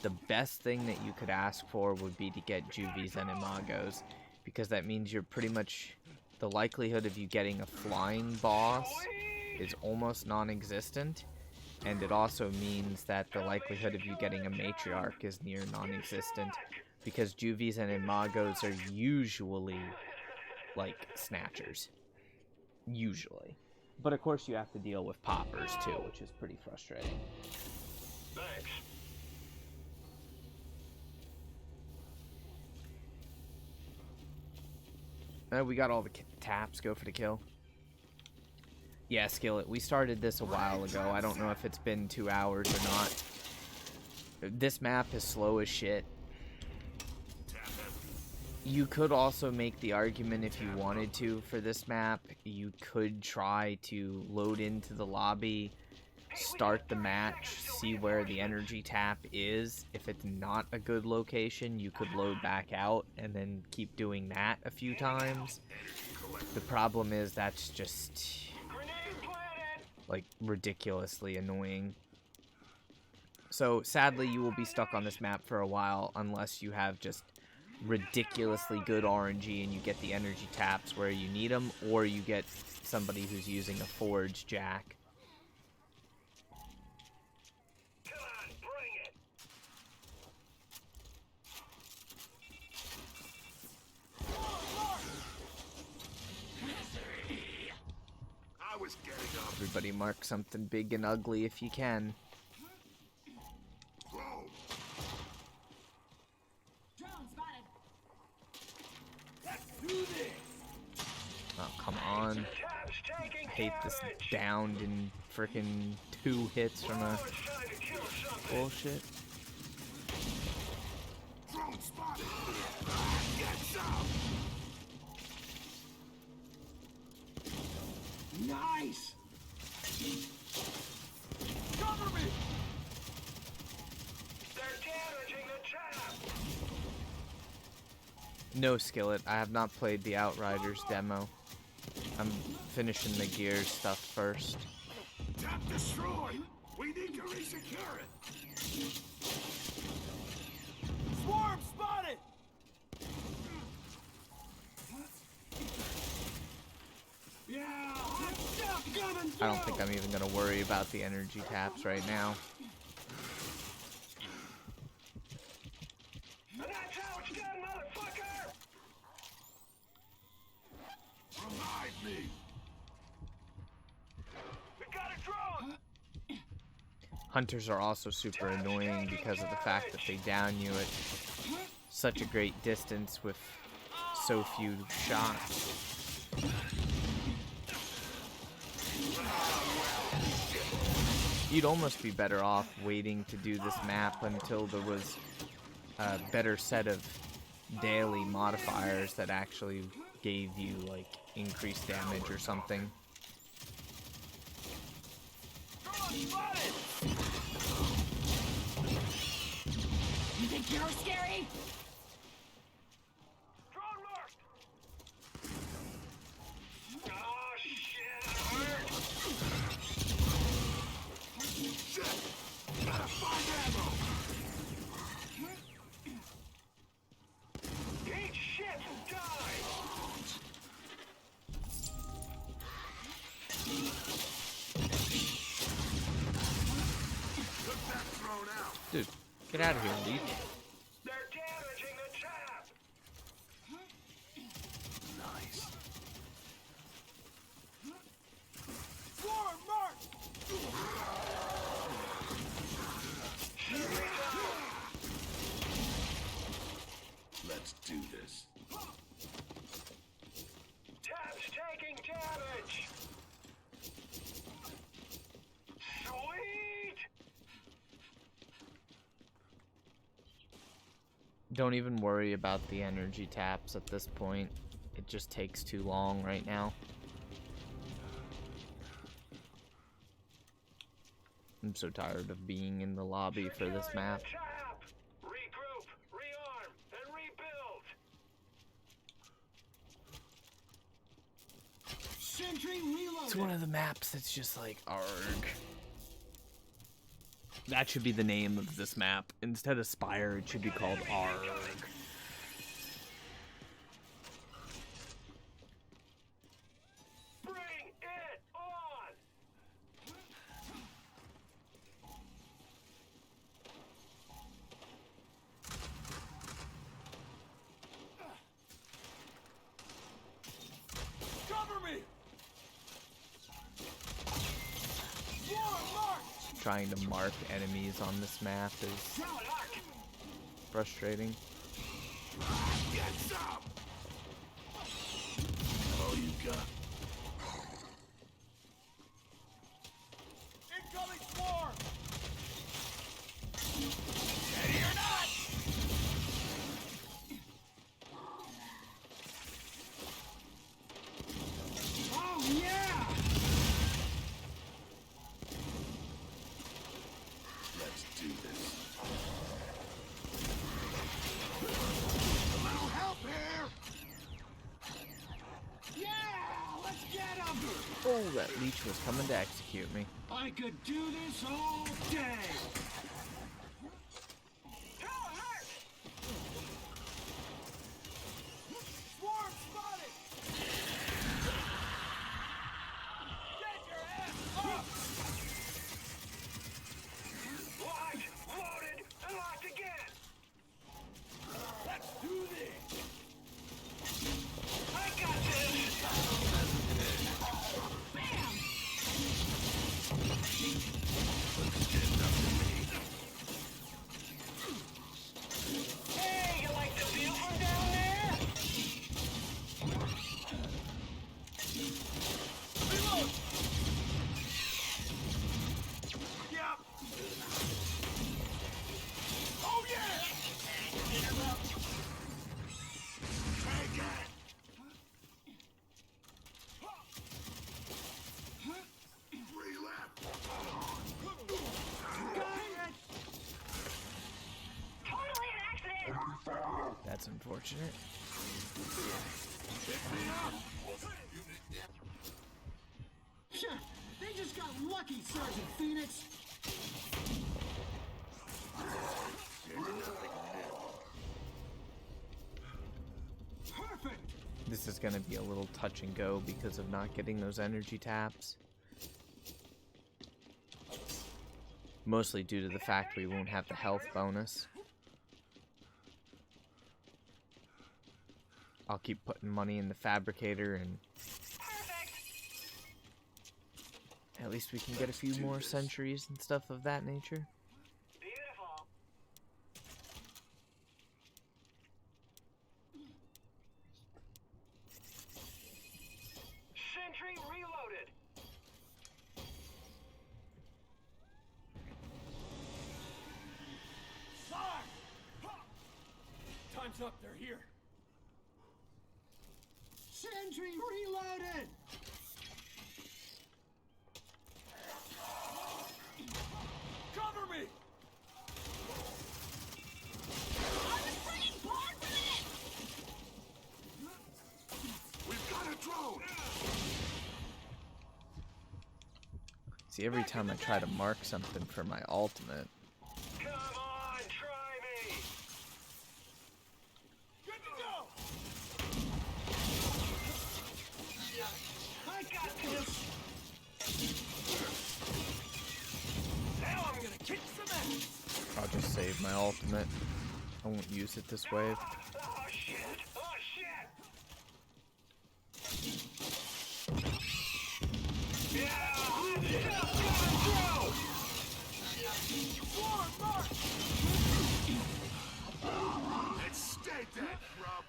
the best thing that you could ask for would be to get Juvies and Imagos, because that means you're pretty much, the likelihood of you getting a flying boss is almost non-existent, and it also means that the likelihood of you getting a matriarch is near non-existent, because Juvies and Imagos are usually like snatchers. Usually. But of course you have to deal with poppers too, which is pretty frustrating. Thanks. We got all the taps. Go for the kill. Yeah, Skillet. We started this a while ago. I don't know if it's been 2 hours or not. This map is slow as shit. You could also make the argument if you wanted to for this map. You could try to load into the lobby, start the match, see where the energy tap is. If it's not a good location, you could load back out and then keep doing that a few times. The problem is that's just like ridiculously annoying. So sadly you will be stuck on this map for a while unless you have just ridiculously good RNG and you get the energy taps where you need them, or you get somebody who's using a forge jack. Come on, bring it. I was getting up. Everybody mark something big and ugly if you can. Whoa. Drone spotted. Let's do this. Oh, come on. Tab's taking I hate this damage. downed in frickin' 2 hits from a Oh, it's time to kill something. bullshit. Drone spotted. Get some. Nice. Cover me. They're damaging the tap. No, Skillet. I have not played the Outriders demo. I'm finishing the Gears stuff first. Tap destroyed. We need to resecure it. Swarm spotted. Yeah. Hot shot coming through. I don't think I'm even gonna worry about the energy taps right now. And that's how it's done, motherfucker. Remind me. We got a drone. Hunters are also super annoying because of the fact that they down you at such a great distance with so few shots. You'd almost be better off waiting to do this map until there was a better set of daily modifiers that actually gave you like increased damage or something. You think you're scary? Drone marked. Oh shit, it hurt. Shit. Gotta find ammo. Eat shit and die. Took that drone out. Dude, get out of here, Leech. They're damaging the tap. Nice. Swarm mark. Let's do this. Tap's taking damage. Sweet. Don't even worry about the energy taps at this point. It just takes too long right now. I'm so tired of being in the lobby for this Securing map. the tap. Regroup, rearm, and rebuild. Sentry reloaded. It's one of the maps that's just like, arg. That should be the name of this map. Instead of Speyer, it should be called arg. Bring it on. Cover me. Swarm mark. Trying to mark enemies on this map is Drone marked. frustrating. Get some. All you got. Incoming swarm. Ready or not? that leech was coming to execute me. I could do this all day. Swarm spotted. Get your ass up. Locked, loaded, and locked again. Let's do this. I got this. Bam. Hey, you like the view from down there? Reload. Yep. Oh yeah. Take it. Three left. Totally an accident. That's unfortunate. They just got lucky, Sergeant Phoenix. Perfect. This is going to be a little touch and go because of not getting those energy taps. Mostly due to the fact we won't have the health bonus. I'll keep putting money in the fabricator and at least we can get a few more sentries and stuff of that nature. Beautiful. Sentry reloaded. Fire! Time's up. They're here. Sentry reloaded. Cover me. We've got a drone. See, every time I try to mark something for my ultimate, Come on, try me. Good to go. I got this. Now I'm gonna kick some ass. I'll just save my ultimate. I won't use it this wave. Oh shit! Oh shit! Yeah! Let's stay dead, grub.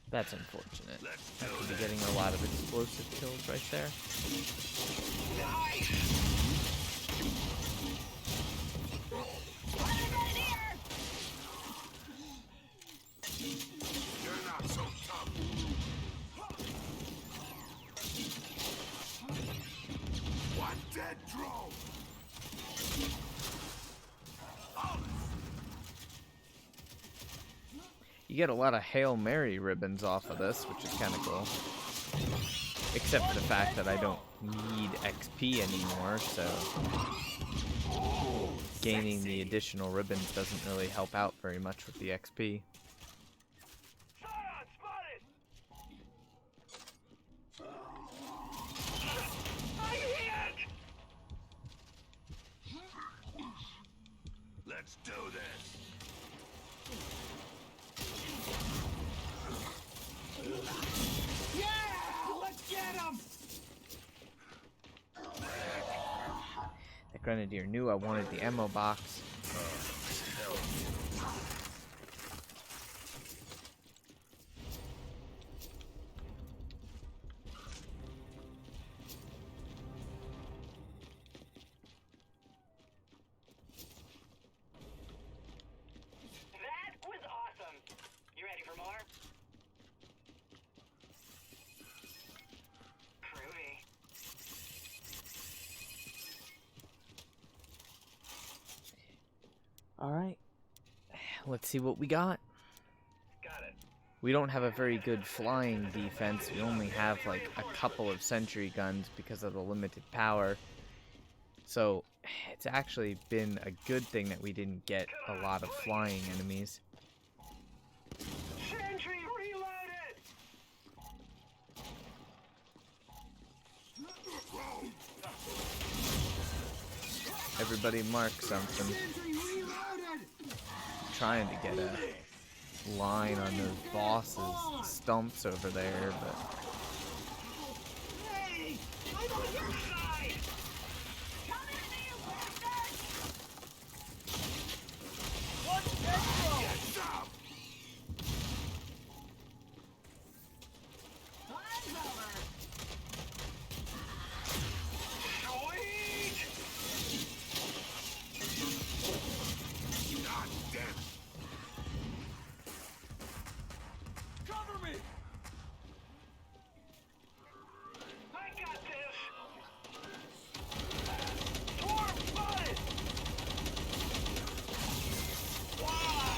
That's unfortunate. I could be getting a lot of explosive kills right there. You're not so tough. One dead drone. You get a lot of Hail Mary ribbons off of this, which is kind of cool. Except for the fact that I don't need XP anymore, so gaining the additional ribbons doesn't really help out very much with the XP. Scion spotted! I hit! Let's do this. Yeah, let's get him. That Grenadier knew I wanted the ammo box. That was awesome! You ready for more? Groovy. Alright, let's see what we got. Got it. we don't have a very good flying defense. We only have like a couple of sentry guns because of the limited power. So it's actually been a good thing that we didn't get a lot of flying enemies. Sentry reloaded! Everybody mark something. Sentry reloaded! Trying to get a line on those bosses' stumps over there, but Hey! I'm on your side! Come at me, you bastards! Get some! Time's over. Sweet! God damn it. Cover me! I got this! Swarm spotted! Why?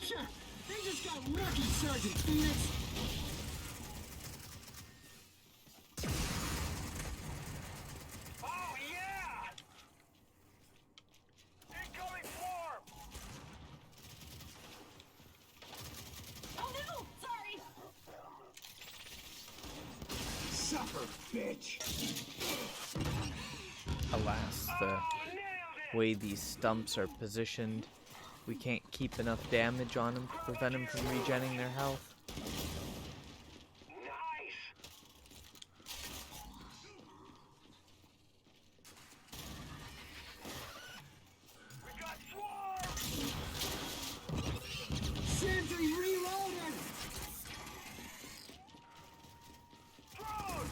Sure, they just got lucky, Sergeant Phoenix. Oh, yeah! Incoming swarm! Oh no! Sorry! Suffer, bitch. alas, the Nailed it! way these stumps are positioned, we can't keep enough damage on them to prevent them from regenning their health. Nice! We got swarm! Sentry reloaded! Drone!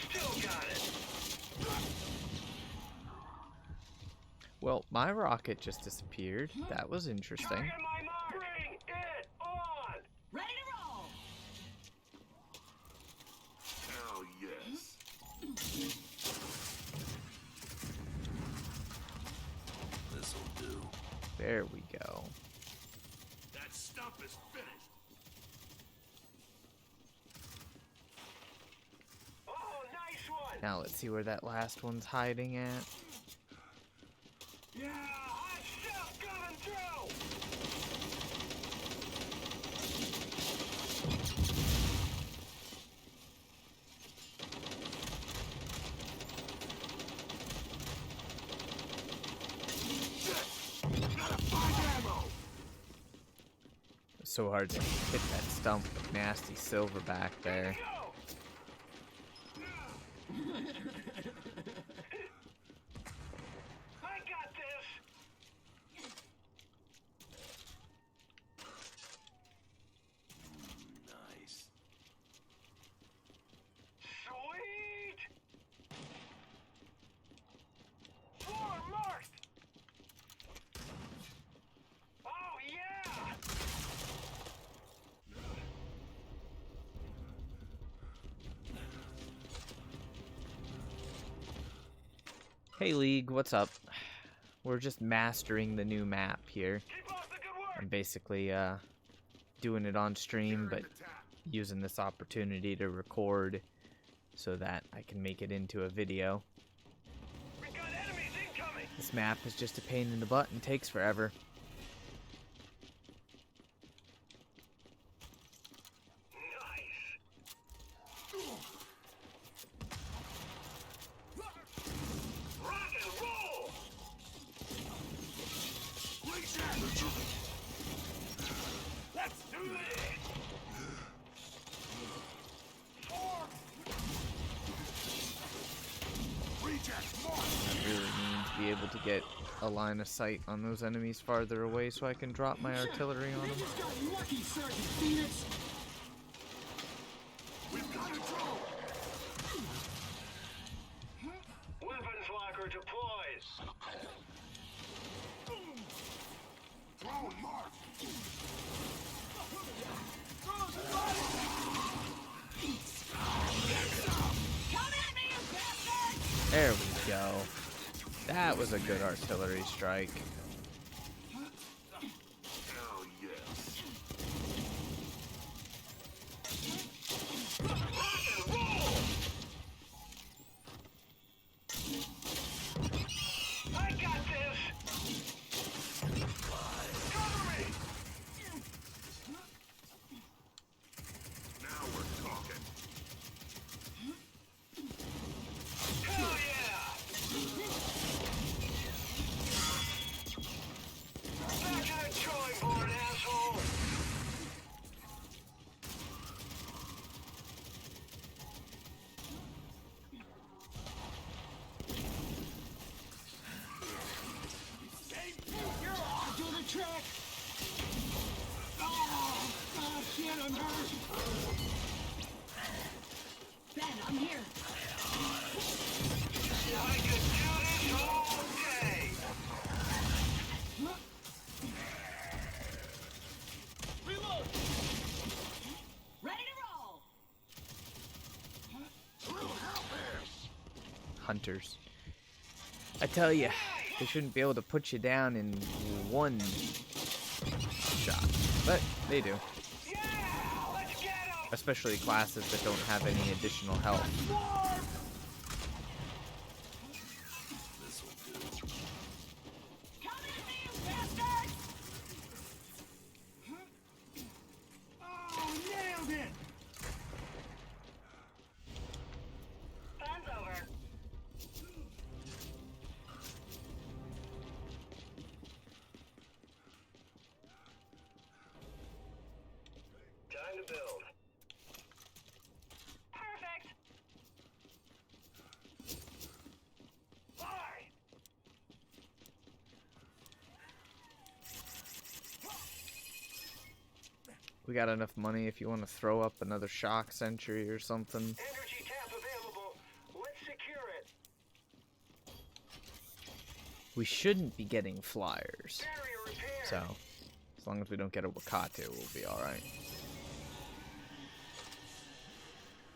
Still got it! Well, my rocket just disappeared. That was interesting. Target my mark! Bring it on! Ready to roll! Hell yes. This'll do. There we go. That stump is finished. Oh, nice one! Now let's see where that last one's hiding at. Yeah, hot stuff coming through! Gotta find ammo. It's so hard to hit that stump with nasty silverback there. Go! I got this! Nice. Sweet! Swarm marked! Oh, yeah! Hey League, what's up? We're just mastering the new map here. Keep up the good work! I'm basically doing it on stream, but using this opportunity to record so that I can make it into a video. We got enemies incoming! This map is just a pain in the butt and takes forever. Nice! Rock and roll! Please answer. Let's do this! Swarm! Reject mark. I really need to be able to get a line of sight on those enemies farther away so I can drop my artillery on They them. just got lucky, Sergeant Phoenix. We've got a drone. Weapons locker deploys! Drone mark. go. That was a good artillery strike. Hell yes. I got this. Cover me. Now we're talking. Hell yeah. Back to the drawing board, asshole. You're off to the trick. Oh, shit, I'm hurt. Ben, I'm here. I could do this all day. Reload. Ready to roll. Hunters. I tell you, they shouldn't be able to put you down in one shot, but they do. Yeah, let's get him. Especially classes that don't have any additional health. Come at me, you bastards! Oh, nailed it. Fun's over. Time to build. Perfect. Fire. We got enough money if you want to throw up another shock sentry or something. Energy tap available. Let's secure it. We shouldn't be getting flyers. Barrier repair. So, as long as we don't get a Wakatu, we'll be alright.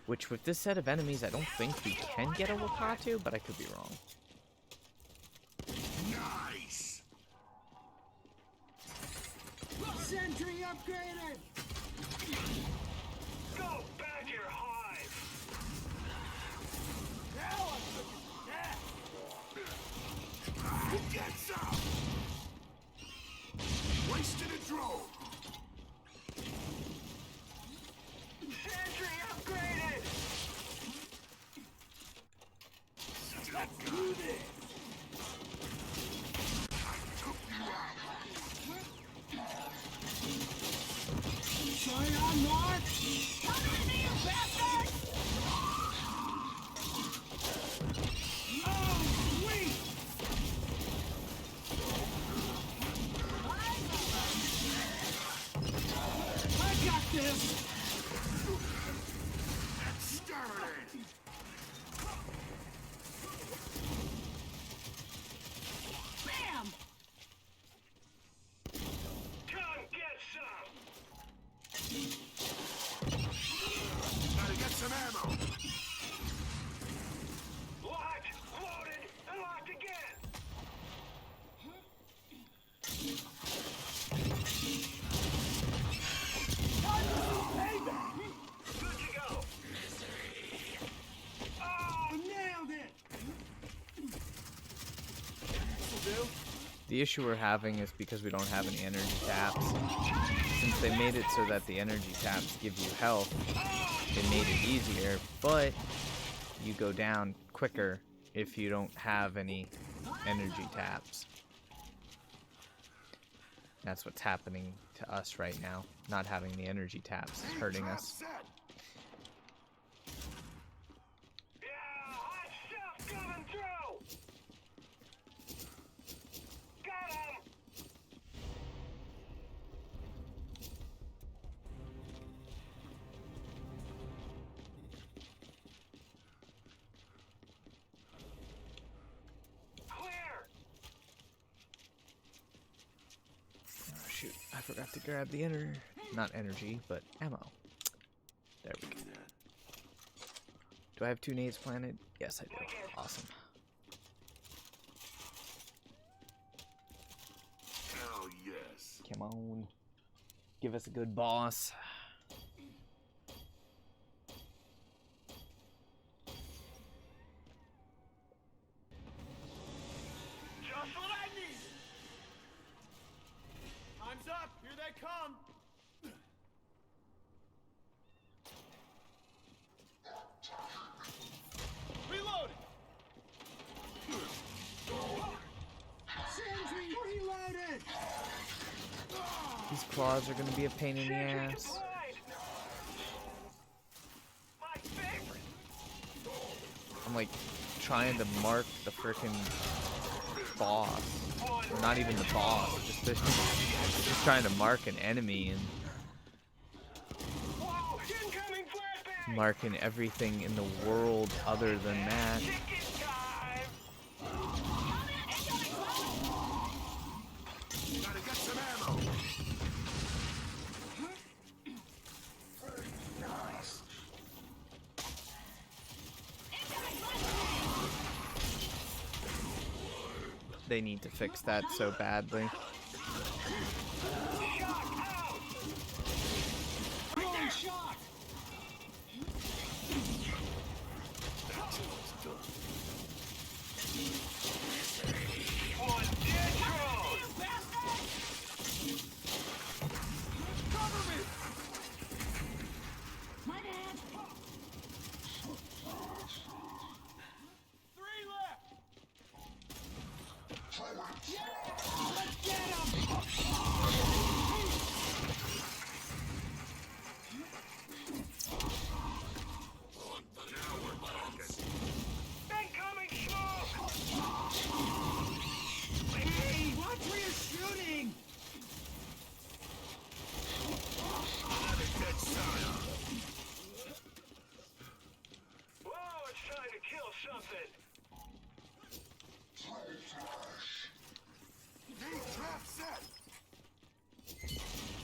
Which, with this set of enemies, I don't think we can get a Wakatu, but I could be wrong. Nice. Sentry upgraded. Go back to your hive. Get some. Wasted a drone. Sentry upgraded. Let's do this. I took you out. Sorry, I'm not. Come at me, you bastards! Oh, sweet. I got this. Exterminate. Bam! Come get some. Gotta get some ammo. Locked, loaded, and locked again. Good to go. Oh, nailed it. The issue we're having is because we don't have any energy taps. Since they made it so that the energy taps give you health, it made it easier, but you go down quicker if you don't have any energy taps. That's what's happening to us right now. Not having the energy taps is hurting Trap us. set. Yeah, hot stuff coming through. Got him. Clear. Oh, shoot, I forgot to grab the not energy, but ammo. There we go. Do I have 2 nades planted? Yes, I do. Awesome. Come on. Give us a good boss. Just what I need. Time's up. Here they come. Reloading. Sentry reloaded! These claws are gonna be a pain in the Sentry ass. deployed. My favorite. I'm like trying to mark the frickin' boss. Or not even the boss, just trying to mark an enemy and Whoa, incoming flashbang. marking everything in the world other than that. Chicken time. Gotta get some ammo. They need to fix that so badly. Throwing shock! One dead drone. Cover me. My bad. 3 left. Let's get him! Incoming smoke. Hey, watch where you're shooting! Dead sire. Whoa, it's time to kill something. Need trap set.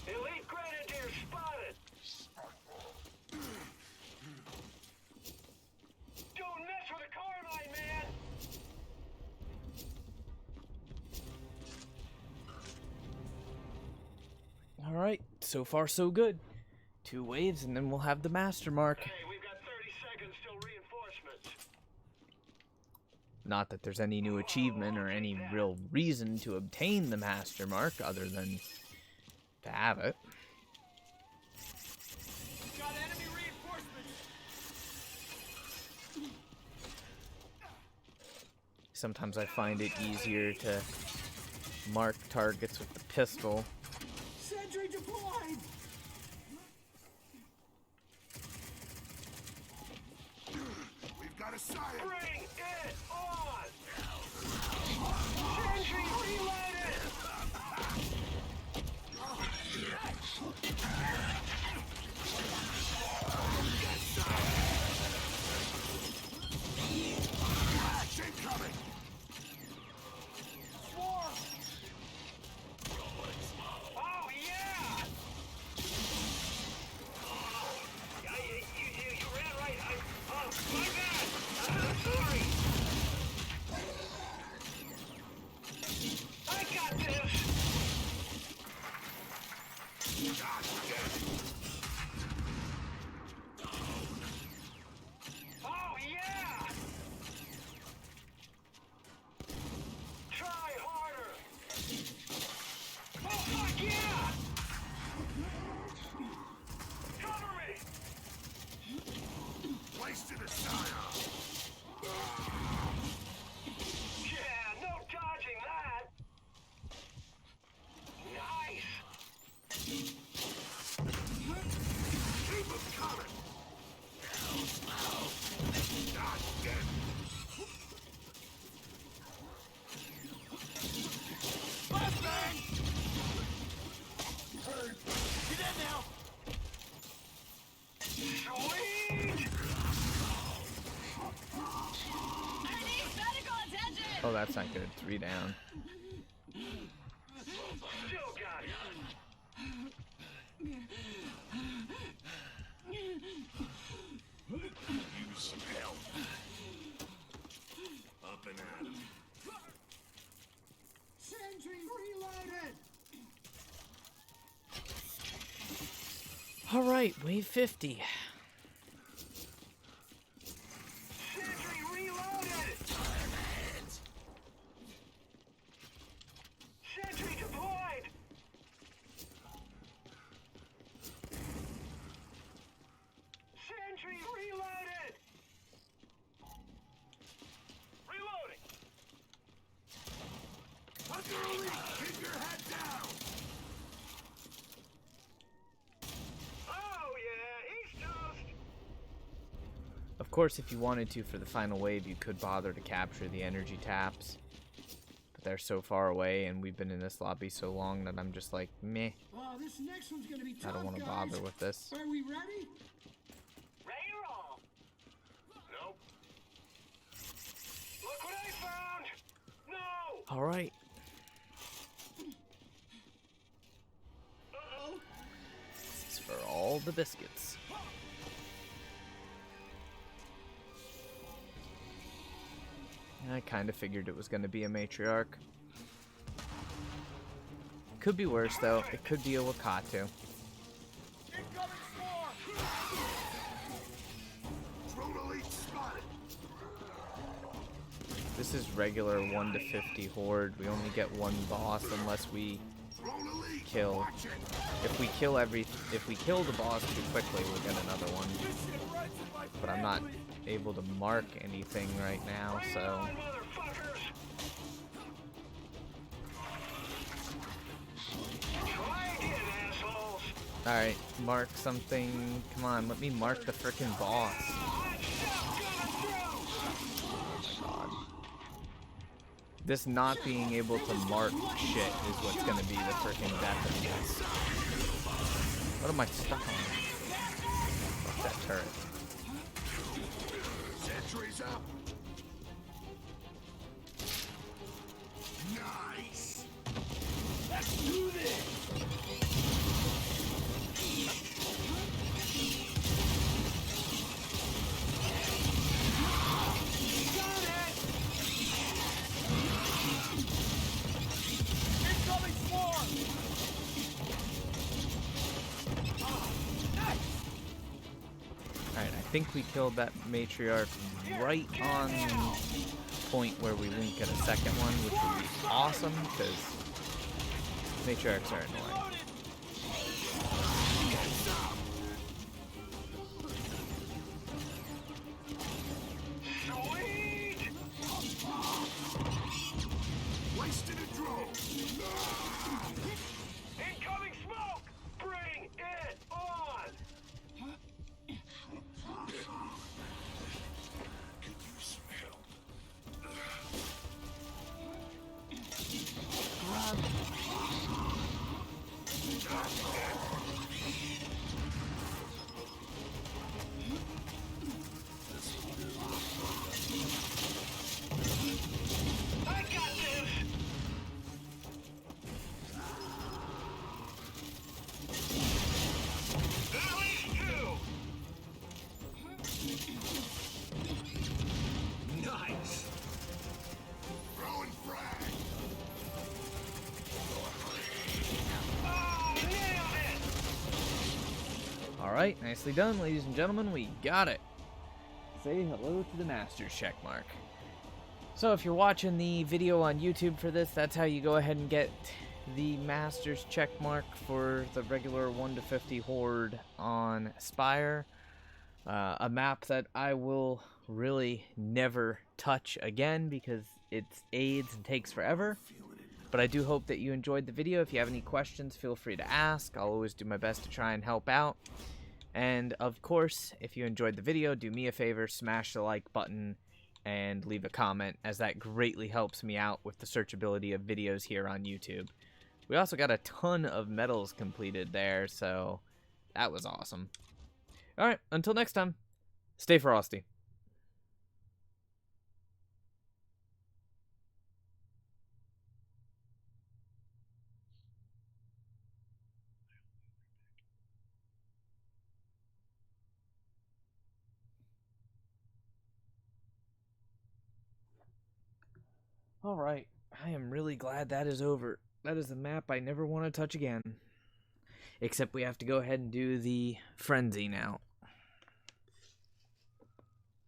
Elite Grenadier spotted. Don't mess with a carbine, man. Alright, so far so good. 2 waves and then we'll have the master mark. Hey, we've got 30 seconds till reinforcements. Not that there's any new achievement or any real reason to obtain the master mark other than to have it. Got enemy reinforcements. Sometimes I find it easier to mark targets with the pistol. Sentry deployed! We've got a sire. Bring it on. Sentry reloaded. Flash incoming. Swarm. Oh yeah. You ran right. Oh, my bad. I'm sorry. I got this. God damn it. Oh yeah. Try harder. Oh fuck yeah. Cover me. Wasted a sire. Yeah, no dodging that. Nice. Keep them coming. God damn it. Flashbang. You're dead now. Sweet. I need medical attention! Oh, that's not good. 3 down. Still got it. Use some help. Up and at 'em. Sentry reloaded! All right, wave 50. Sentry reloaded! Sentry deployed! Sentry reloaded! Reloading. Under elite, keep your head down! Oh yeah, he's toast! Of course, if you wanted to for the final wave, you could bother to capture the energy taps. But they're so far away, and we've been in this lobby so long that I'm just like, meh. Oh, this next one's gonna be tough, I don't want to guys. bother with this. Are we ready? Ready to roll! Nope. Look what I found! No! All right. Uh-oh. This is for all the biscuits. I kind of figured it was going to be a matriarch. Could be worse, though. It could be a Wakatu. Drone elite spotted! This is regular 1 to 50 horde. We only get one boss unless we Drone elite! kill. Watch it! If we kill the boss too quickly, we'll get another one. But I'm not able to mark anything right now, so Motherfuckers! Try again, assholes! all right, mark something. Come on, let me mark the frickin' boss. Hot shot coming through! God. This not being able to mark shit is what's gonna be the frickin' death of this. What am I stuck on? Fuck that turret. Sentries up! Nice! Let's do this. Incoming swarm. Alright, I think we killed that matriarch right on point where we won't get a second one, which would be awesome, because matriarchs are annoying. Sweet! Wasted a drone! Incoming smoke! Bring it on! Can you smell? I got this! At least two! Nice! Throwing frag! Oh, nailed it! Alright, nicely done, ladies and gentlemen, we got it. Say hello to the Master's checkmark. So if you're watching the video on YouTube for this, that's how you go ahead and get the Master's checkmark for the regular 1 to 50 horde on Speyer. A map that I will really never touch again because it aids and takes forever. But I do hope that you enjoyed the video. If you have any questions, feel free to ask. I'll always do my best to try and help out. And of course, if you enjoyed the video, do me a favor, smash the like button and leave a comment, as that greatly helps me out with the searchability of videos here on YouTube. We also got a ton of medals completed there, so that was awesome. Alright, until next time, stay frosty. Alright, I am really glad that is over. That is a map I never want to touch again. Except we have to go ahead and do the frenzy now.